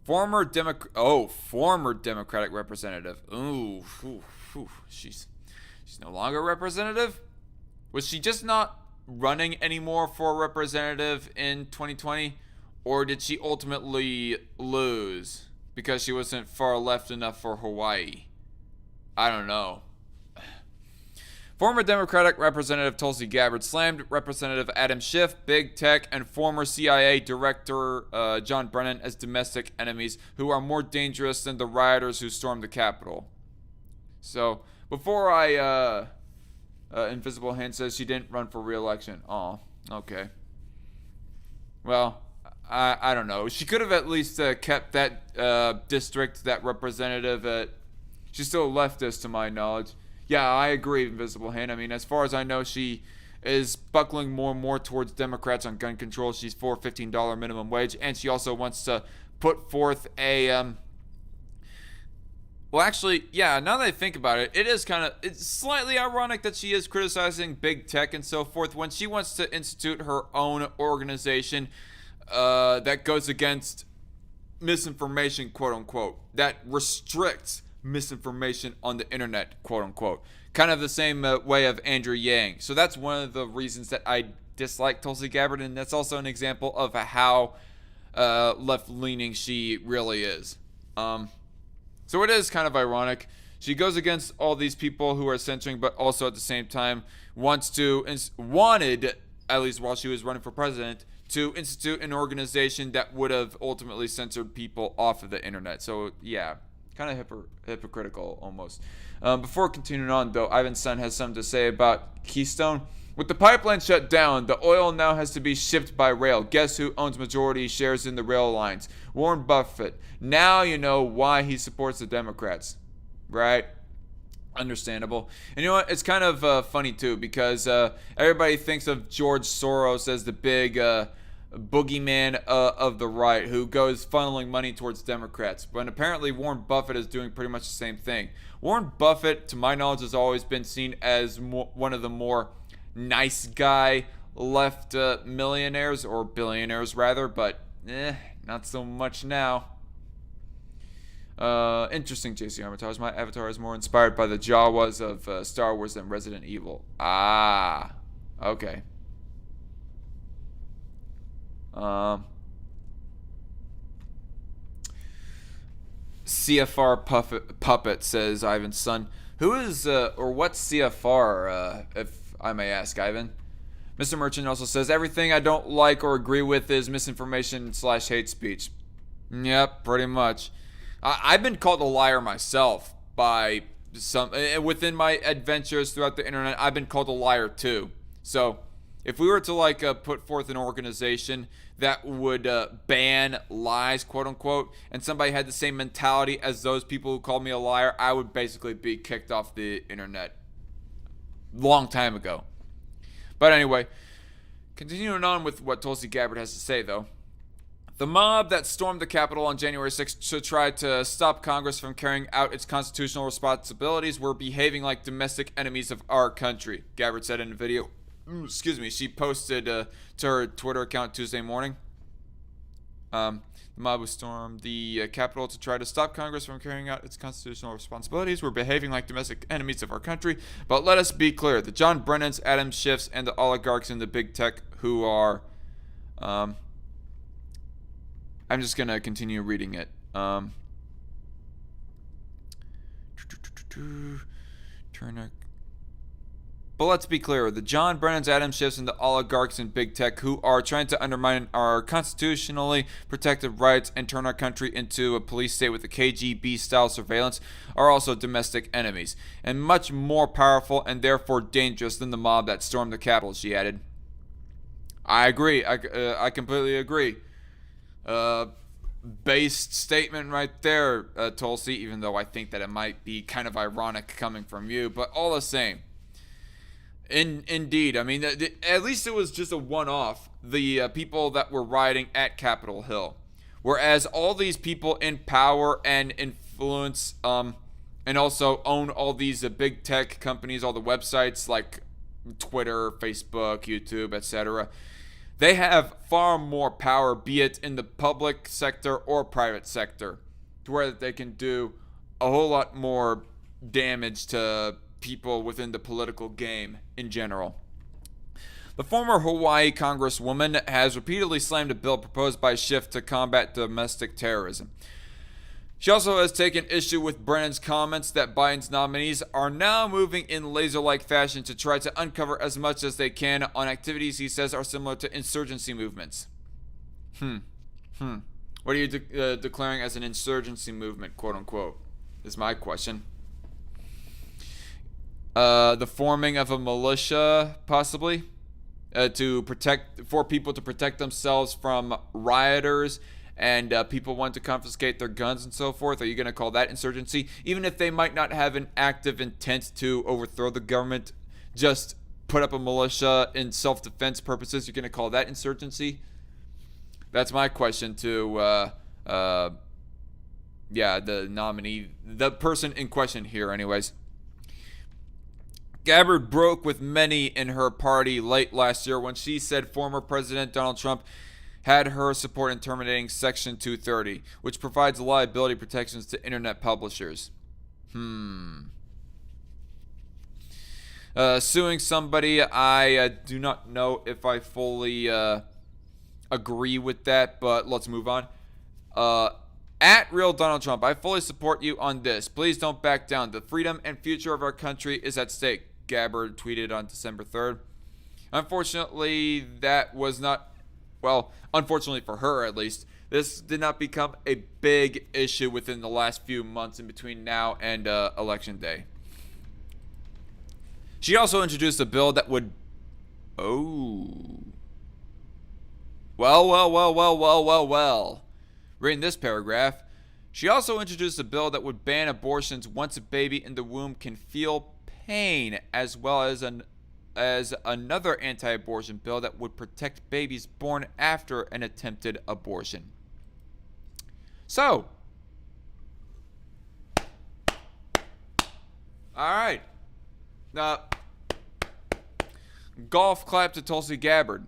Former Democratic representative. Ooh, she's no longer representative. Was she just not running anymore for representative in 2020, or did she ultimately lose because she wasn't far left enough for Hawaii? I don't know. Former Democratic Representative Tulsi Gabbard slammed Representative Adam Schiff, Big Tech, and former CIA Director John Brennan as domestic enemies who are more dangerous than the rioters who stormed the Capitol. So, before Invisible Hand says she didn't run for re-election. Aw, okay. Well, I don't know. She could have at least kept that district, that representative at... She's still a leftist, to my knowledge. Yeah, I agree, Invisible Hand. I mean, as far as I know, she is buckling more and more towards Democrats on gun control. She's for $15 minimum wage, and she also wants to put forth a... Well, actually, yeah, now that I think about it, it's slightly ironic that she is criticizing Big Tech and so forth when she wants to institute her own organization that goes against misinformation, quote-unquote, that restricts misinformation on the internet, quote unquote, kind of the same way of Andrew Yang. So that's one of the reasons that I dislike Tulsi Gabbard, and that's also an example of how left-leaning she really is. So it is kind of ironic. She goes against all these people who are censoring, but also at the same time wanted, at least while she was running for president, to institute an organization that would have ultimately censored people off of the internet. So yeah, kind of hypocritical almost. Before continuing on though, Ivan's son has something to say about Keystone. With the pipeline shut down, the oil now has to be shipped by rail. Guess who owns majority shares in the rail lines? Warren Buffett. Now you know why he supports the Democrats, right? Understandable. And you know what? It's kind of funny too, because everybody thinks of George Soros as the big boogeyman of the right, who goes funneling money towards Democrats. But apparently Warren Buffett is doing pretty much the same thing. Warren Buffett, to my knowledge, has always been seen as one of the more nice guy left millionaires, or billionaires rather, but not so much now. Interesting, JC Armitage. My avatar is more inspired by the Jawas of Star Wars than Resident Evil. Ah, okay. CFR puppet, says Ivan's son. Who is or what's CFR? If I may ask, Ivan. Mr. Merchant also says everything I don't like or agree with is misinformation / hate speech. Yep, pretty much. I've been called a liar myself by some within my adventures throughout the internet. I've been called a liar too. So if we were to put forth an organization that would ban lies, quote unquote, and somebody had the same mentality as those people who called me a liar, I would basically be kicked off the internet long time ago. But anyway, continuing on with what Tulsi Gabbard has to say though. The mob that stormed the Capitol on January 6th to try to stop Congress from carrying out its constitutional responsibilities were behaving like domestic enemies of our country, Gabbard said in a video. She posted to her Twitter account Tuesday morning. The mob who stormed the Capitol to try to stop Congress from carrying out its constitutional responsibilities were behaving like domestic enemies of our country. But let us be clear, the John Brennans, Adam Schiffs, and the oligarchs in the big tech who are... I'm just going to continue reading it. But let's be clear, the John Brennans, Adam Schiffs, and the oligarchs in big tech who are trying to undermine our constitutionally protected rights and turn our country into a police state with a KGB-style surveillance are also domestic enemies, and much more powerful and therefore dangerous than the mob that stormed the Capitol, she added. I agree. I completely agree. Based statement right there, Tulsi, even though I think that it might be kind of ironic coming from you, but all the same. Indeed, I mean, at least it was just a one-off, the people that were rioting at Capitol Hill. Whereas all these people in power and influence, and also own all these big tech companies, all the websites like Twitter, Facebook, YouTube, etc., they have far more power, be it in the public sector or private sector, to where they can do a whole lot more damage to people within the political game in general. The former Hawaii Congresswoman has repeatedly slammed a bill proposed by Schiff to combat domestic terrorism. She also has taken issue with Brennan's comments that Biden's nominees are now moving in laser-like fashion to try to uncover as much as they can on activities he says are similar to insurgency movements. What are you declaring as an insurgency movement, quote-unquote, is my question. The forming of a militia, possibly, for people to protect themselves from rioters and people want to confiscate their guns and so forth. Are you going to call that insurgency? Even if they might not have an active intent to overthrow the government, just put up a militia in self-defense purposes, you're going to call that insurgency? That's my question to, the nominee, the person in question here anyways. Gabbard broke with many in her party late last year when she said former President Donald Trump had her support in terminating Section 230, which provides liability protections to internet publishers. Suing somebody, I do not know if I fully agree with that, but let's move on. At Real Donald Trump, I fully support you on this. Please don't back down. The freedom and future of our country is at stake, Gabbard tweeted on December 3rd. Unfortunately, that was not well, unfortunately for her at least, this did not become a big issue within the last few months in between now and election day. She also introduced a bill that would... Oh. Well. Reading this paragraph, she also introduced a bill that would ban abortions once a baby in the womb can feel pain, as well as another anti-abortion bill that would protect babies born after an attempted abortion. So, all right. Golf clap to Tulsi Gabbard.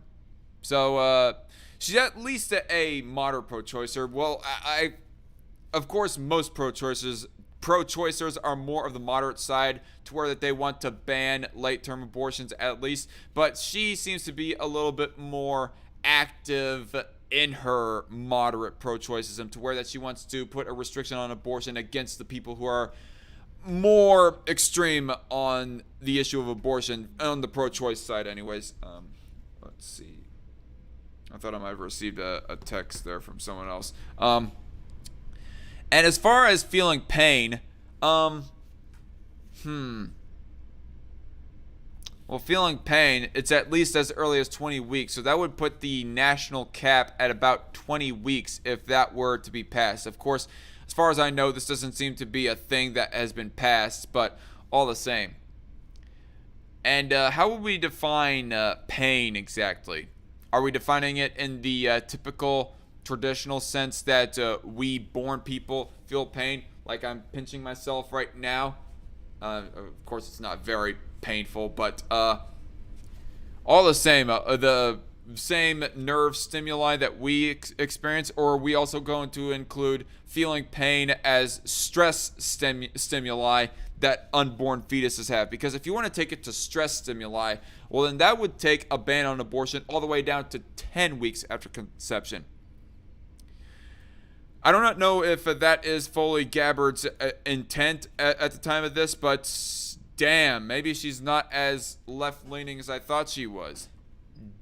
So, she's at least a moderate pro-choicer. Well, of course, most pro-choicers are more of the moderate side, to where that they want to ban late-term abortions at least. But she seems to be a little bit more active in her moderate pro-choicism, to where that she wants to put a restriction on abortion against the people who are more extreme on the issue of abortion, on the pro-choice side anyways. Let's see. I thought I might have received a text there from someone else. And as far as feeling pain, well, feeling pain, it's at least as early as 20 weeks. So that would put the national cap at about 20 weeks if that were to be passed. Of course, as far as I know, this doesn't seem to be a thing that has been passed, but all the same. And how would we define pain exactly? Are we defining it in the typical traditional sense that we born people feel pain, like I'm pinching myself right now? Of course, it's not very painful, but all the same nerve stimuli that we experience, or are we also going to include feeling pain as stress stimuli that unborn fetuses have? Because if you want to take it to stress stimuli, well, then that would take a ban on abortion all the way down to 10 weeks after conception. I do not know if that is fully Gabbard's intent at the time of this, but damn, maybe she's not as left-leaning as I thought she was.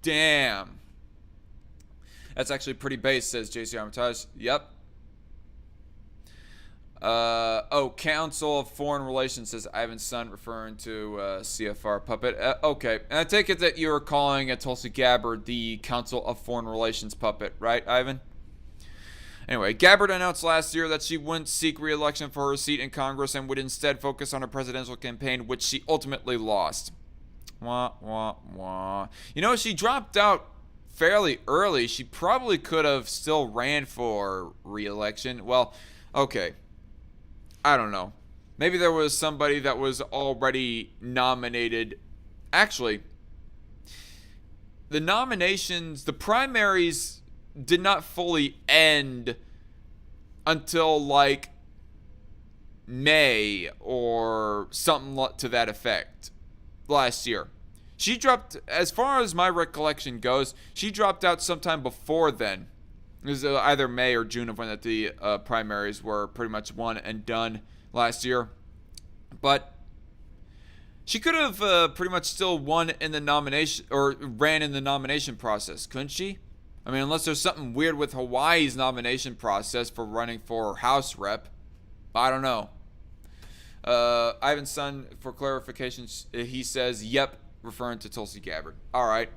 Damn. That's actually pretty base, says JC Armitage. Yep. Council of Foreign Relations, says Ivan's son, referring to CFR puppet. Okay, and I take it that you were calling Tulsi Gabbard the Council of Foreign Relations puppet, right, Ivan? Anyway, Gabbard announced last year that she wouldn't seek re-election for her seat in Congress and would instead focus on her presidential campaign, which she ultimately lost. Wah, wah, wah. You know, she dropped out fairly early. She probably could have still ran for re-election. Well, okay. I don't know. Maybe there was somebody that was already nominated. Actually, the primaries did not fully end until like May or something to that effect last year. She dropped, as far as my recollection goes, she dropped out sometime before then. It was either May or June of when the primaries were pretty much won and done last year. But she could have pretty much still won in the nomination, or ran in the nomination process, couldn't she? I mean, unless there's something weird with Hawaii's nomination process for running for House Rep. I don't know. Ivan's son, for clarification, he says, yep, referring to Tulsi Gabbard. All right.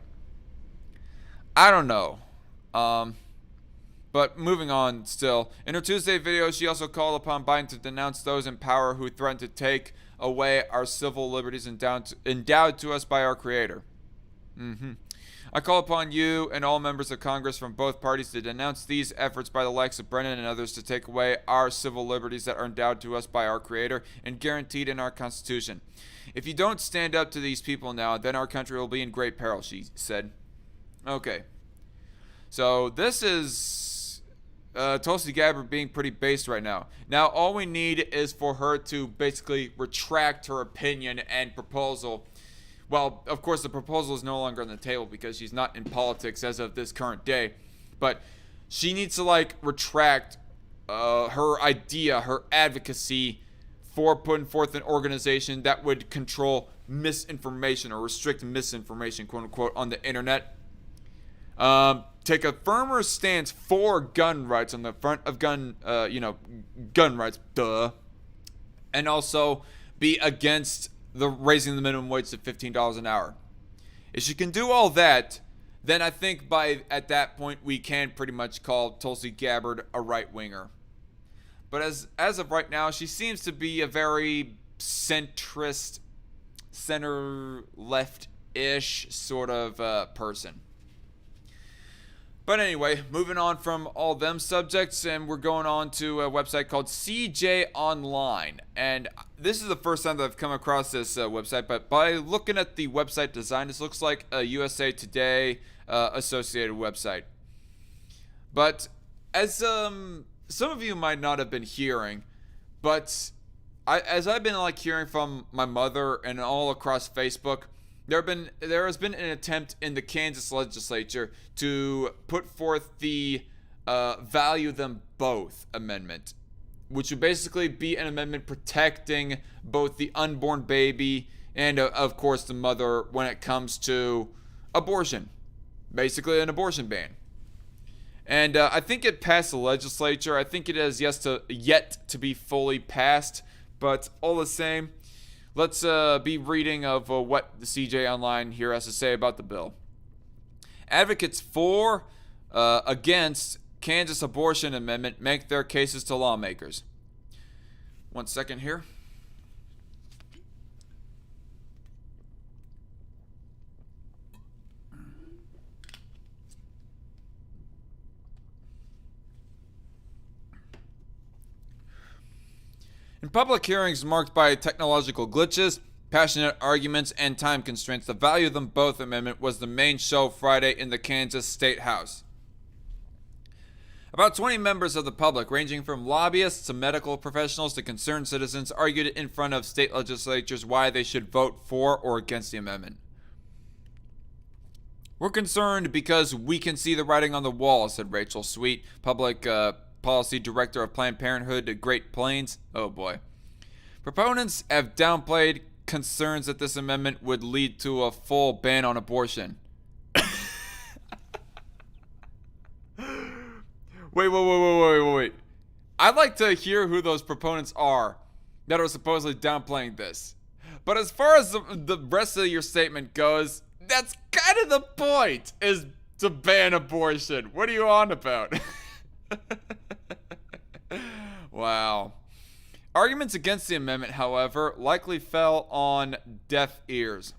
I don't know. But moving on still. In her Tuesday video, she also called upon Biden to denounce those in power who threaten to take away our civil liberties endowed to us by our Creator. I call upon you and all members of Congress from both parties to denounce these efforts by the likes of Brennan and others to take away our civil liberties that are endowed to us by our Creator and guaranteed in our Constitution. If you don't stand up to these people now, then our country will be in great peril, she said. Okay. So this is Tulsi Gabbard being pretty based right now. Now, all we need is for her to basically retract her opinion and proposal. Well, of course, the proposal is no longer on the table because she's not in politics as of this current day. But she needs to, retract her idea, her advocacy for putting forth an organization that would control misinformation or restrict misinformation, quote unquote, on the internet. take a firmer stance for gun rights on the front of gun rights, and also be against the raising the minimum wage to $15 an hour. If she can do all that, then I think at that point we can pretty much call Tulsi Gabbard a right-winger. But as of right now, she seems to be a very centrist, center-left-ish sort of person. But anyway, moving on from all them subjects, and we're going on to a website called CJ Online. And this is the first time that I've come across this website, but by looking at the website design, this looks like a USA Today associated website. But as some of you might not have been hearing, but as I've been hearing from my mother and all across Facebook, there has been an attempt in the Kansas legislature to put forth the value them both amendment, which would basically be an amendment protecting both the unborn baby and, of course, the mother when it comes to abortion. Basically, an abortion ban. And I think it passed the legislature. I think it has yet to be fully passed, but all the same, let's be reading of what the CJ Online here has to say about the bill. Advocates for, against Kansas abortion amendment make their cases to lawmakers. 1 second here. In public hearings marked by technological glitches, passionate arguments, and time constraints, the Value Them Both Amendment was the main show Friday in the Kansas State House. About 20 members of the public, ranging from lobbyists to medical professionals to concerned citizens, argued in front of state legislatures why they should vote for or against the amendment. We're concerned because we can see the writing on the wall, said Rachel Sweet, public policy director of Planned Parenthood at Great Plains. Oh boy. Proponents have downplayed concerns that this amendment would lead to a full ban on abortion. Wait. I'd like to hear who those proponents are that are supposedly downplaying this. But as far as the rest of your statement goes, that's kind of the point, is to ban abortion. What are you on about? Wow. Arguments against the amendment, however, likely fell on deaf ears.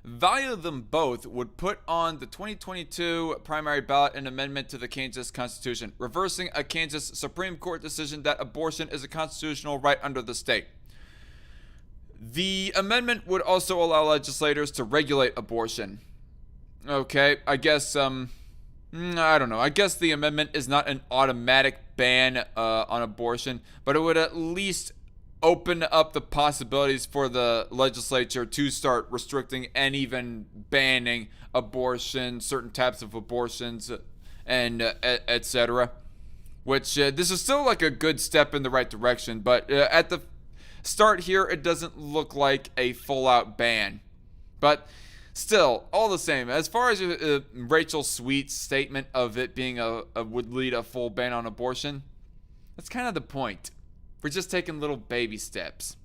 Value Them Both would put on the 2022 primary ballot an amendment to the Kansas Constitution, reversing a Kansas Supreme Court decision that abortion is a constitutional right under the state. The amendment would also allow legislators to regulate abortion. Okay, I guess, I don't know. I guess the amendment is not an automatic ban on abortion, but it would at least open up the possibilities for the legislature to start restricting and even banning abortion, certain types of abortions, and etc. Which this is still like a good step in the right direction, but at the start here, it doesn't look like a full-out ban. But still, all the same, as far as Rachel Sweet's statement of it being would lead a full ban on abortion, that's kind of the point. We're just taking little baby steps.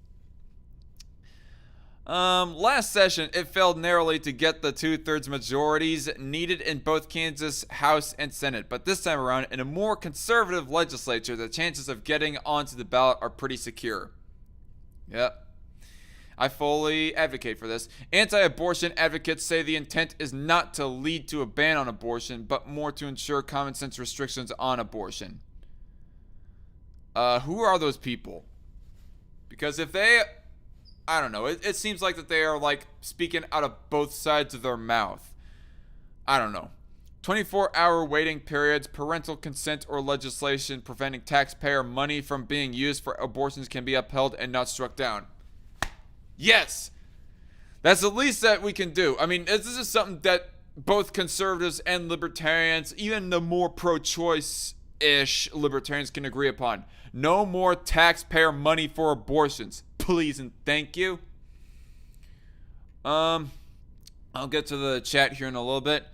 Last session, it failed narrowly to get the 2/3 majorities needed in both Kansas House and Senate. But this time around, in a more conservative legislature, the chances of getting onto the ballot are pretty secure. Yep. I fully advocate for this. Anti-abortion advocates say the intent is not to lead to a ban on abortion, but more to ensure common sense restrictions on abortion. Who are those people? Because if they, I don't know, it seems like that they are like speaking out of both sides of their mouth. I don't know. 24-hour waiting periods, parental consent, or legislation preventing taxpayer money from being used for abortions can be upheld and not struck down. Yes! That's the least that we can do. I mean, this is something that both conservatives and libertarians, even the more pro-choice-ish libertarians, can agree upon. No more taxpayer money for abortions. Please and thank you. I'll get to the chat here in a little bit.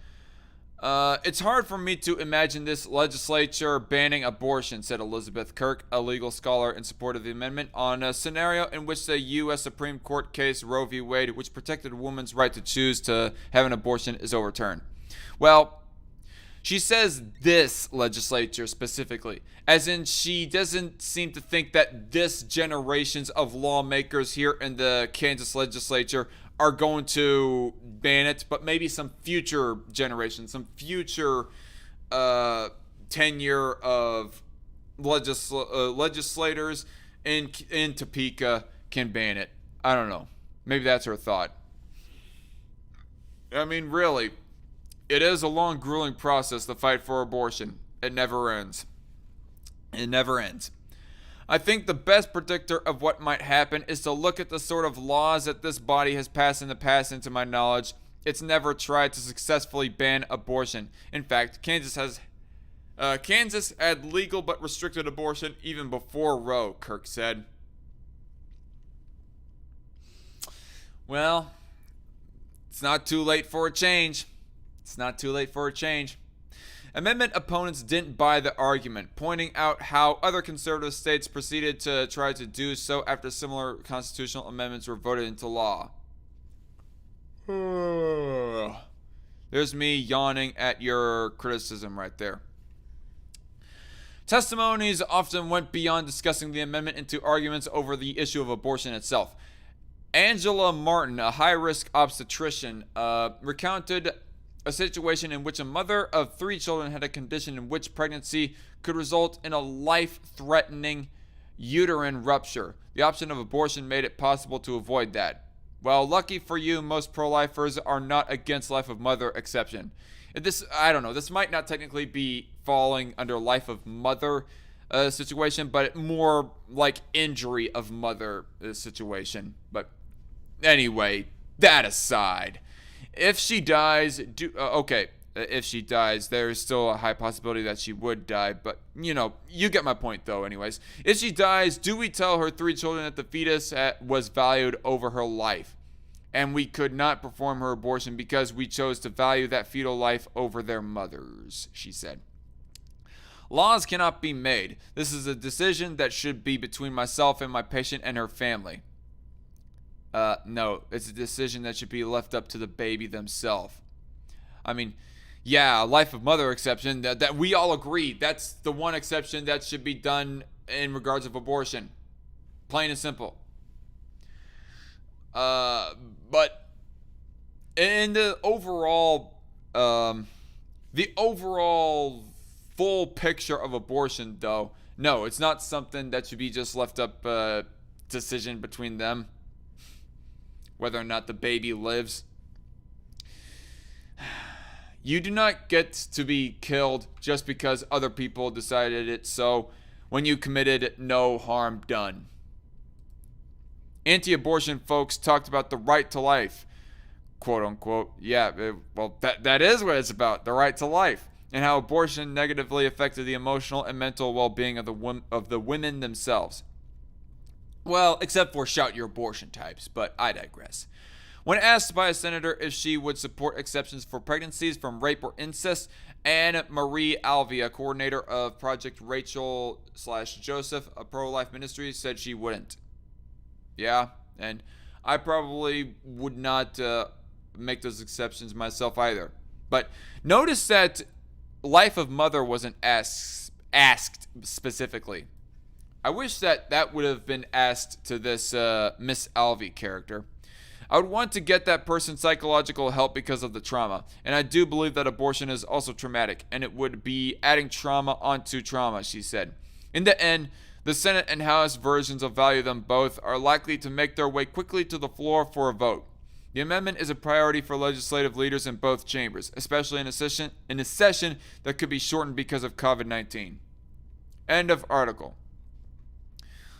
It's hard for me to imagine this legislature banning abortion, said Elizabeth Kirk, a legal scholar in support of the amendment, on a scenario in which the U.S. Supreme Court case Roe v. Wade, which protected a woman's right to choose to have an abortion, is overturned. Well, she says this legislature specifically, as in she doesn't seem to think that this generations of lawmakers here in the Kansas legislature are going to ban it, but maybe some future generations, some future tenure of legislators in Topeka can ban it. I don't know. Maybe that's her thought. I mean, really, it is a long, grueling process, the fight for abortion. It never ends. It never ends. I think the best predictor of what might happen is to look at the sort of laws that this body has passed in the past. Into my knowledge, it's never tried to successfully ban abortion. In fact, Kansas had legal but restricted abortion even before Roe, Kirk said. Well, it's not too late for a change. It's not too late for a change. Amendment opponents didn't buy the argument, pointing out how other conservative states proceeded to try to do so after similar constitutional amendments were voted into law. There's me yawning at your criticism right there. Testimonies often went beyond discussing the amendment into arguments over the issue of abortion itself. Angela Martin, a high-risk obstetrician, recounted a situation in which a mother of 3 children had a condition in which pregnancy could result in a life-threatening uterine rupture. The option of abortion made it possible to avoid that. Well, lucky for you, most pro-lifers are not against life of mother exception. I don't know, this might not technically be falling under life of mother situation, but more like injury of mother situation. But anyway, that aside, if she dies, if she dies, there's still a high possibility that she would die, but, you get my point, though, anyways. If she dies, do we tell her 3 children that the fetus was valued over her life, and we could not perform her abortion because we chose to value that fetal life over their mothers, she said. Laws cannot be made. This is a decision that should be between myself and my patient and her family. No, it's a decision that should be left up to the baby themselves. I mean, yeah, life of mother exception, that we all agree, that's the one exception that should be done in regards of abortion. Plain and simple. But in the overall full picture of abortion, though, no, it's not something that should be just left up decision between them, whether or not the baby lives. You do not get to be killed just because other people decided it so when you committed no harm done. Anti-abortion folks talked about the right to life, quote unquote. Yeah, well, that is what it's about, the right to life, and how abortion negatively affected the emotional and mental well-being of the women themselves. Well, except for shout your abortion types, but I digress. When asked by a senator if she would support exceptions for pregnancies from rape or incest, Anne Marie Alvey, a coordinator of Project Rachel/Joseph, a pro-life ministry, said she wouldn't. Yeah, and I probably would not make those exceptions myself either. But notice that life of mother wasn't asked specifically. I wish that would have been asked to this Miss Alvey character. I would want to get that person psychological help because of the trauma, and I do believe that abortion is also traumatic, and it would be adding trauma onto trauma, she said. In the end, the Senate and House versions of value them both are likely to make their way quickly to the floor for a vote. The amendment is a priority for legislative leaders in both chambers, especially in a session that could be shortened because of COVID-19. End of article.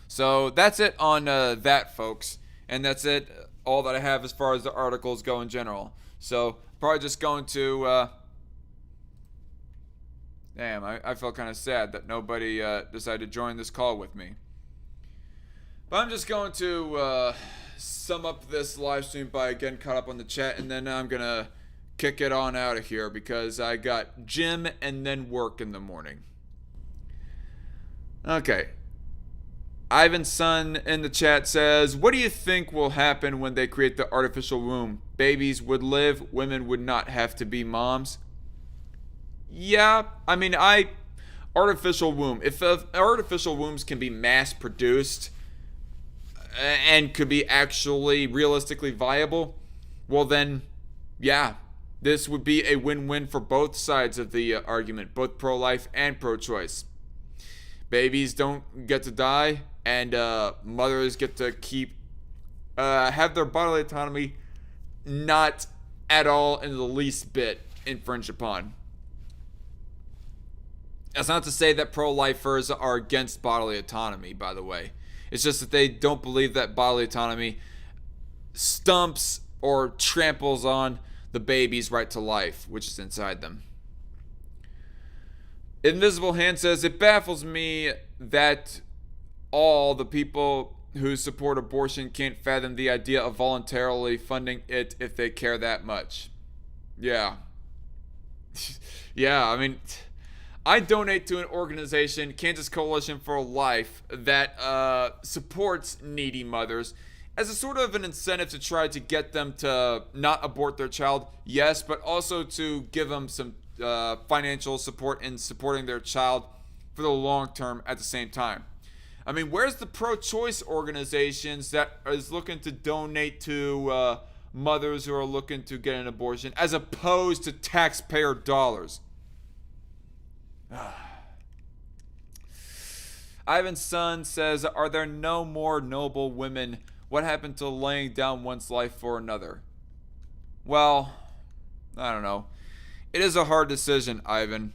So that's it on that, folks. And that's it, all that I have as far as the articles go in general. So probably just going to... Damn, I felt kind of sad that nobody decided to join this call with me. But I'm just going to sum up this live stream by getting caught up on the chat, and then I'm going to kick it on out of here because I got gym and then work in the morning. Okay. Ivan's son in the chat says, what do you think will happen when they create the artificial womb? Babies would live, women would not have to be moms. Yeah, I mean, artificial womb. If artificial wombs can be mass produced and could be actually realistically viable, well then, yeah, this would be a win-win for both sides of the argument, both pro-life and pro-choice. Babies don't get to die, and mothers get to keep have their bodily autonomy not at all in the least bit infringed upon. That's not to say that pro-lifers are against bodily autonomy, by the way. It's just that they don't believe that bodily autonomy stumps or tramples on the baby's right to life, which is inside them. Invisible Hand says, it baffles me that all the people who support abortion can't fathom the idea of voluntarily funding it if they care that much. Yeah. Yeah, I mean, I donate to an organization, Kansas Coalition for Life, that supports needy mothers as a sort of an incentive to try to get them to not abort their child, yes, but also to give them some financial support in supporting their child for the long term at the same time. I mean, where's the pro-choice organizations that is looking to donate to mothers who are looking to get an abortion as opposed to taxpayer dollars? Ivan's son says, are there no more noble women? What happened to laying down one's life for another? Well, I don't know. It is a hard decision, Ivan.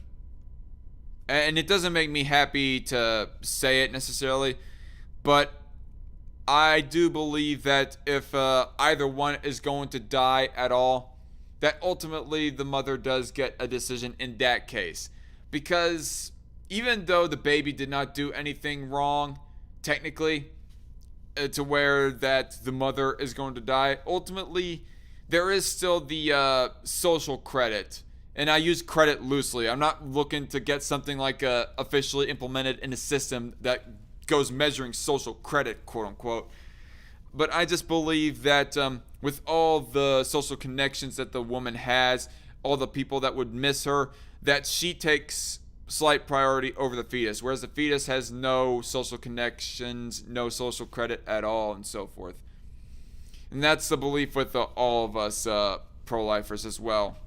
And it doesn't make me happy to say it necessarily, but I do believe that if either one is going to die at all, that ultimately the mother does get a decision in that case. Because even though the baby did not do anything wrong, technically, to where that the mother is going to die, ultimately there is still the social credit. And I use credit loosely. I'm not looking to get something like officially implemented in a system that goes measuring social credit, quote unquote. But I just believe that with all the social connections that the woman has, all the people that would miss her, that she takes slight priority over the fetus, whereas the fetus has no social connections, no social credit at all, and so forth. And that's the belief with all of us pro-lifers as well.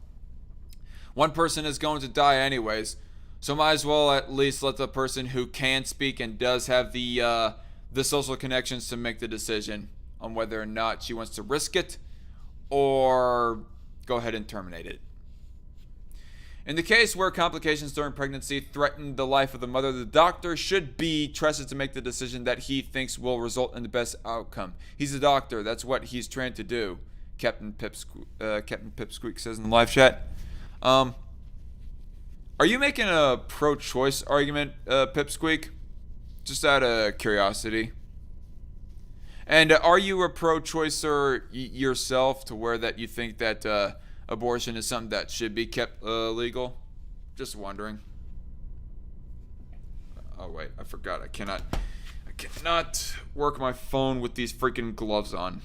One person is going to die anyways, so might as well at least let the person who can speak and does have the social connections to make the decision on whether or not she wants to risk it or go ahead and terminate it. In the case where complications during pregnancy threaten the life of the mother, the doctor should be trusted to make the decision that he thinks will result in the best outcome. He's a doctor. That's what he's trained to do, Captain Pipsqueak says in the live chat. Are you making a pro-choice argument, Pipsqueak? Just out of curiosity. And are you a pro-choicer yourself to where that you think that abortion is something that should be kept legal? Just wondering. Oh wait, I forgot. I cannot work my phone with these freaking gloves on.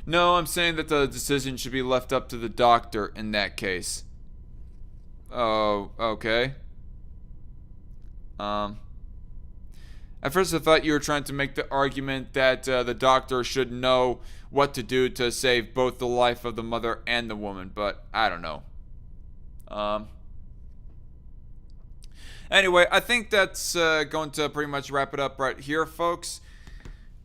No, I'm saying that the decision should be left up to the doctor in that case. Oh, okay. At first I thought you were trying to make the argument that the doctor should know what to do to save both the life of the mother and the woman, but I don't know. Anyway, I think that's going to pretty much wrap it up right here, folks.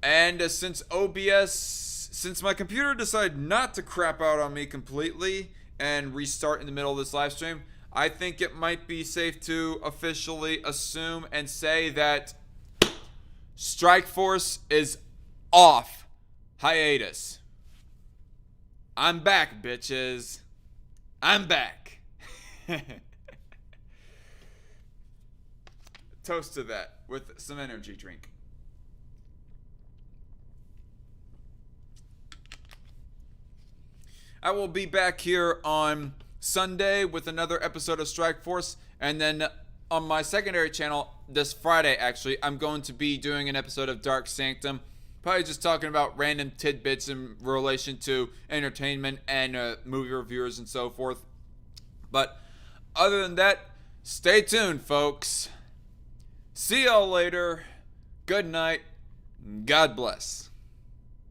And since my computer decided not to crap out on me completely and restart in the middle of this live stream, I think it might be safe to officially assume and say that Strike Force is off hiatus. I'm back, bitches. I'm back. Toast to that with some energy drink. I will be back here on Sunday with another episode of Strike Force, and then on my secondary channel this Friday, actually, I'm going to be doing an episode of Dark Sanctum, probably just talking about random tidbits in relation to entertainment and movie reviewers and so forth. But other than that, stay tuned, folks. See y'all later. Good night. God bless.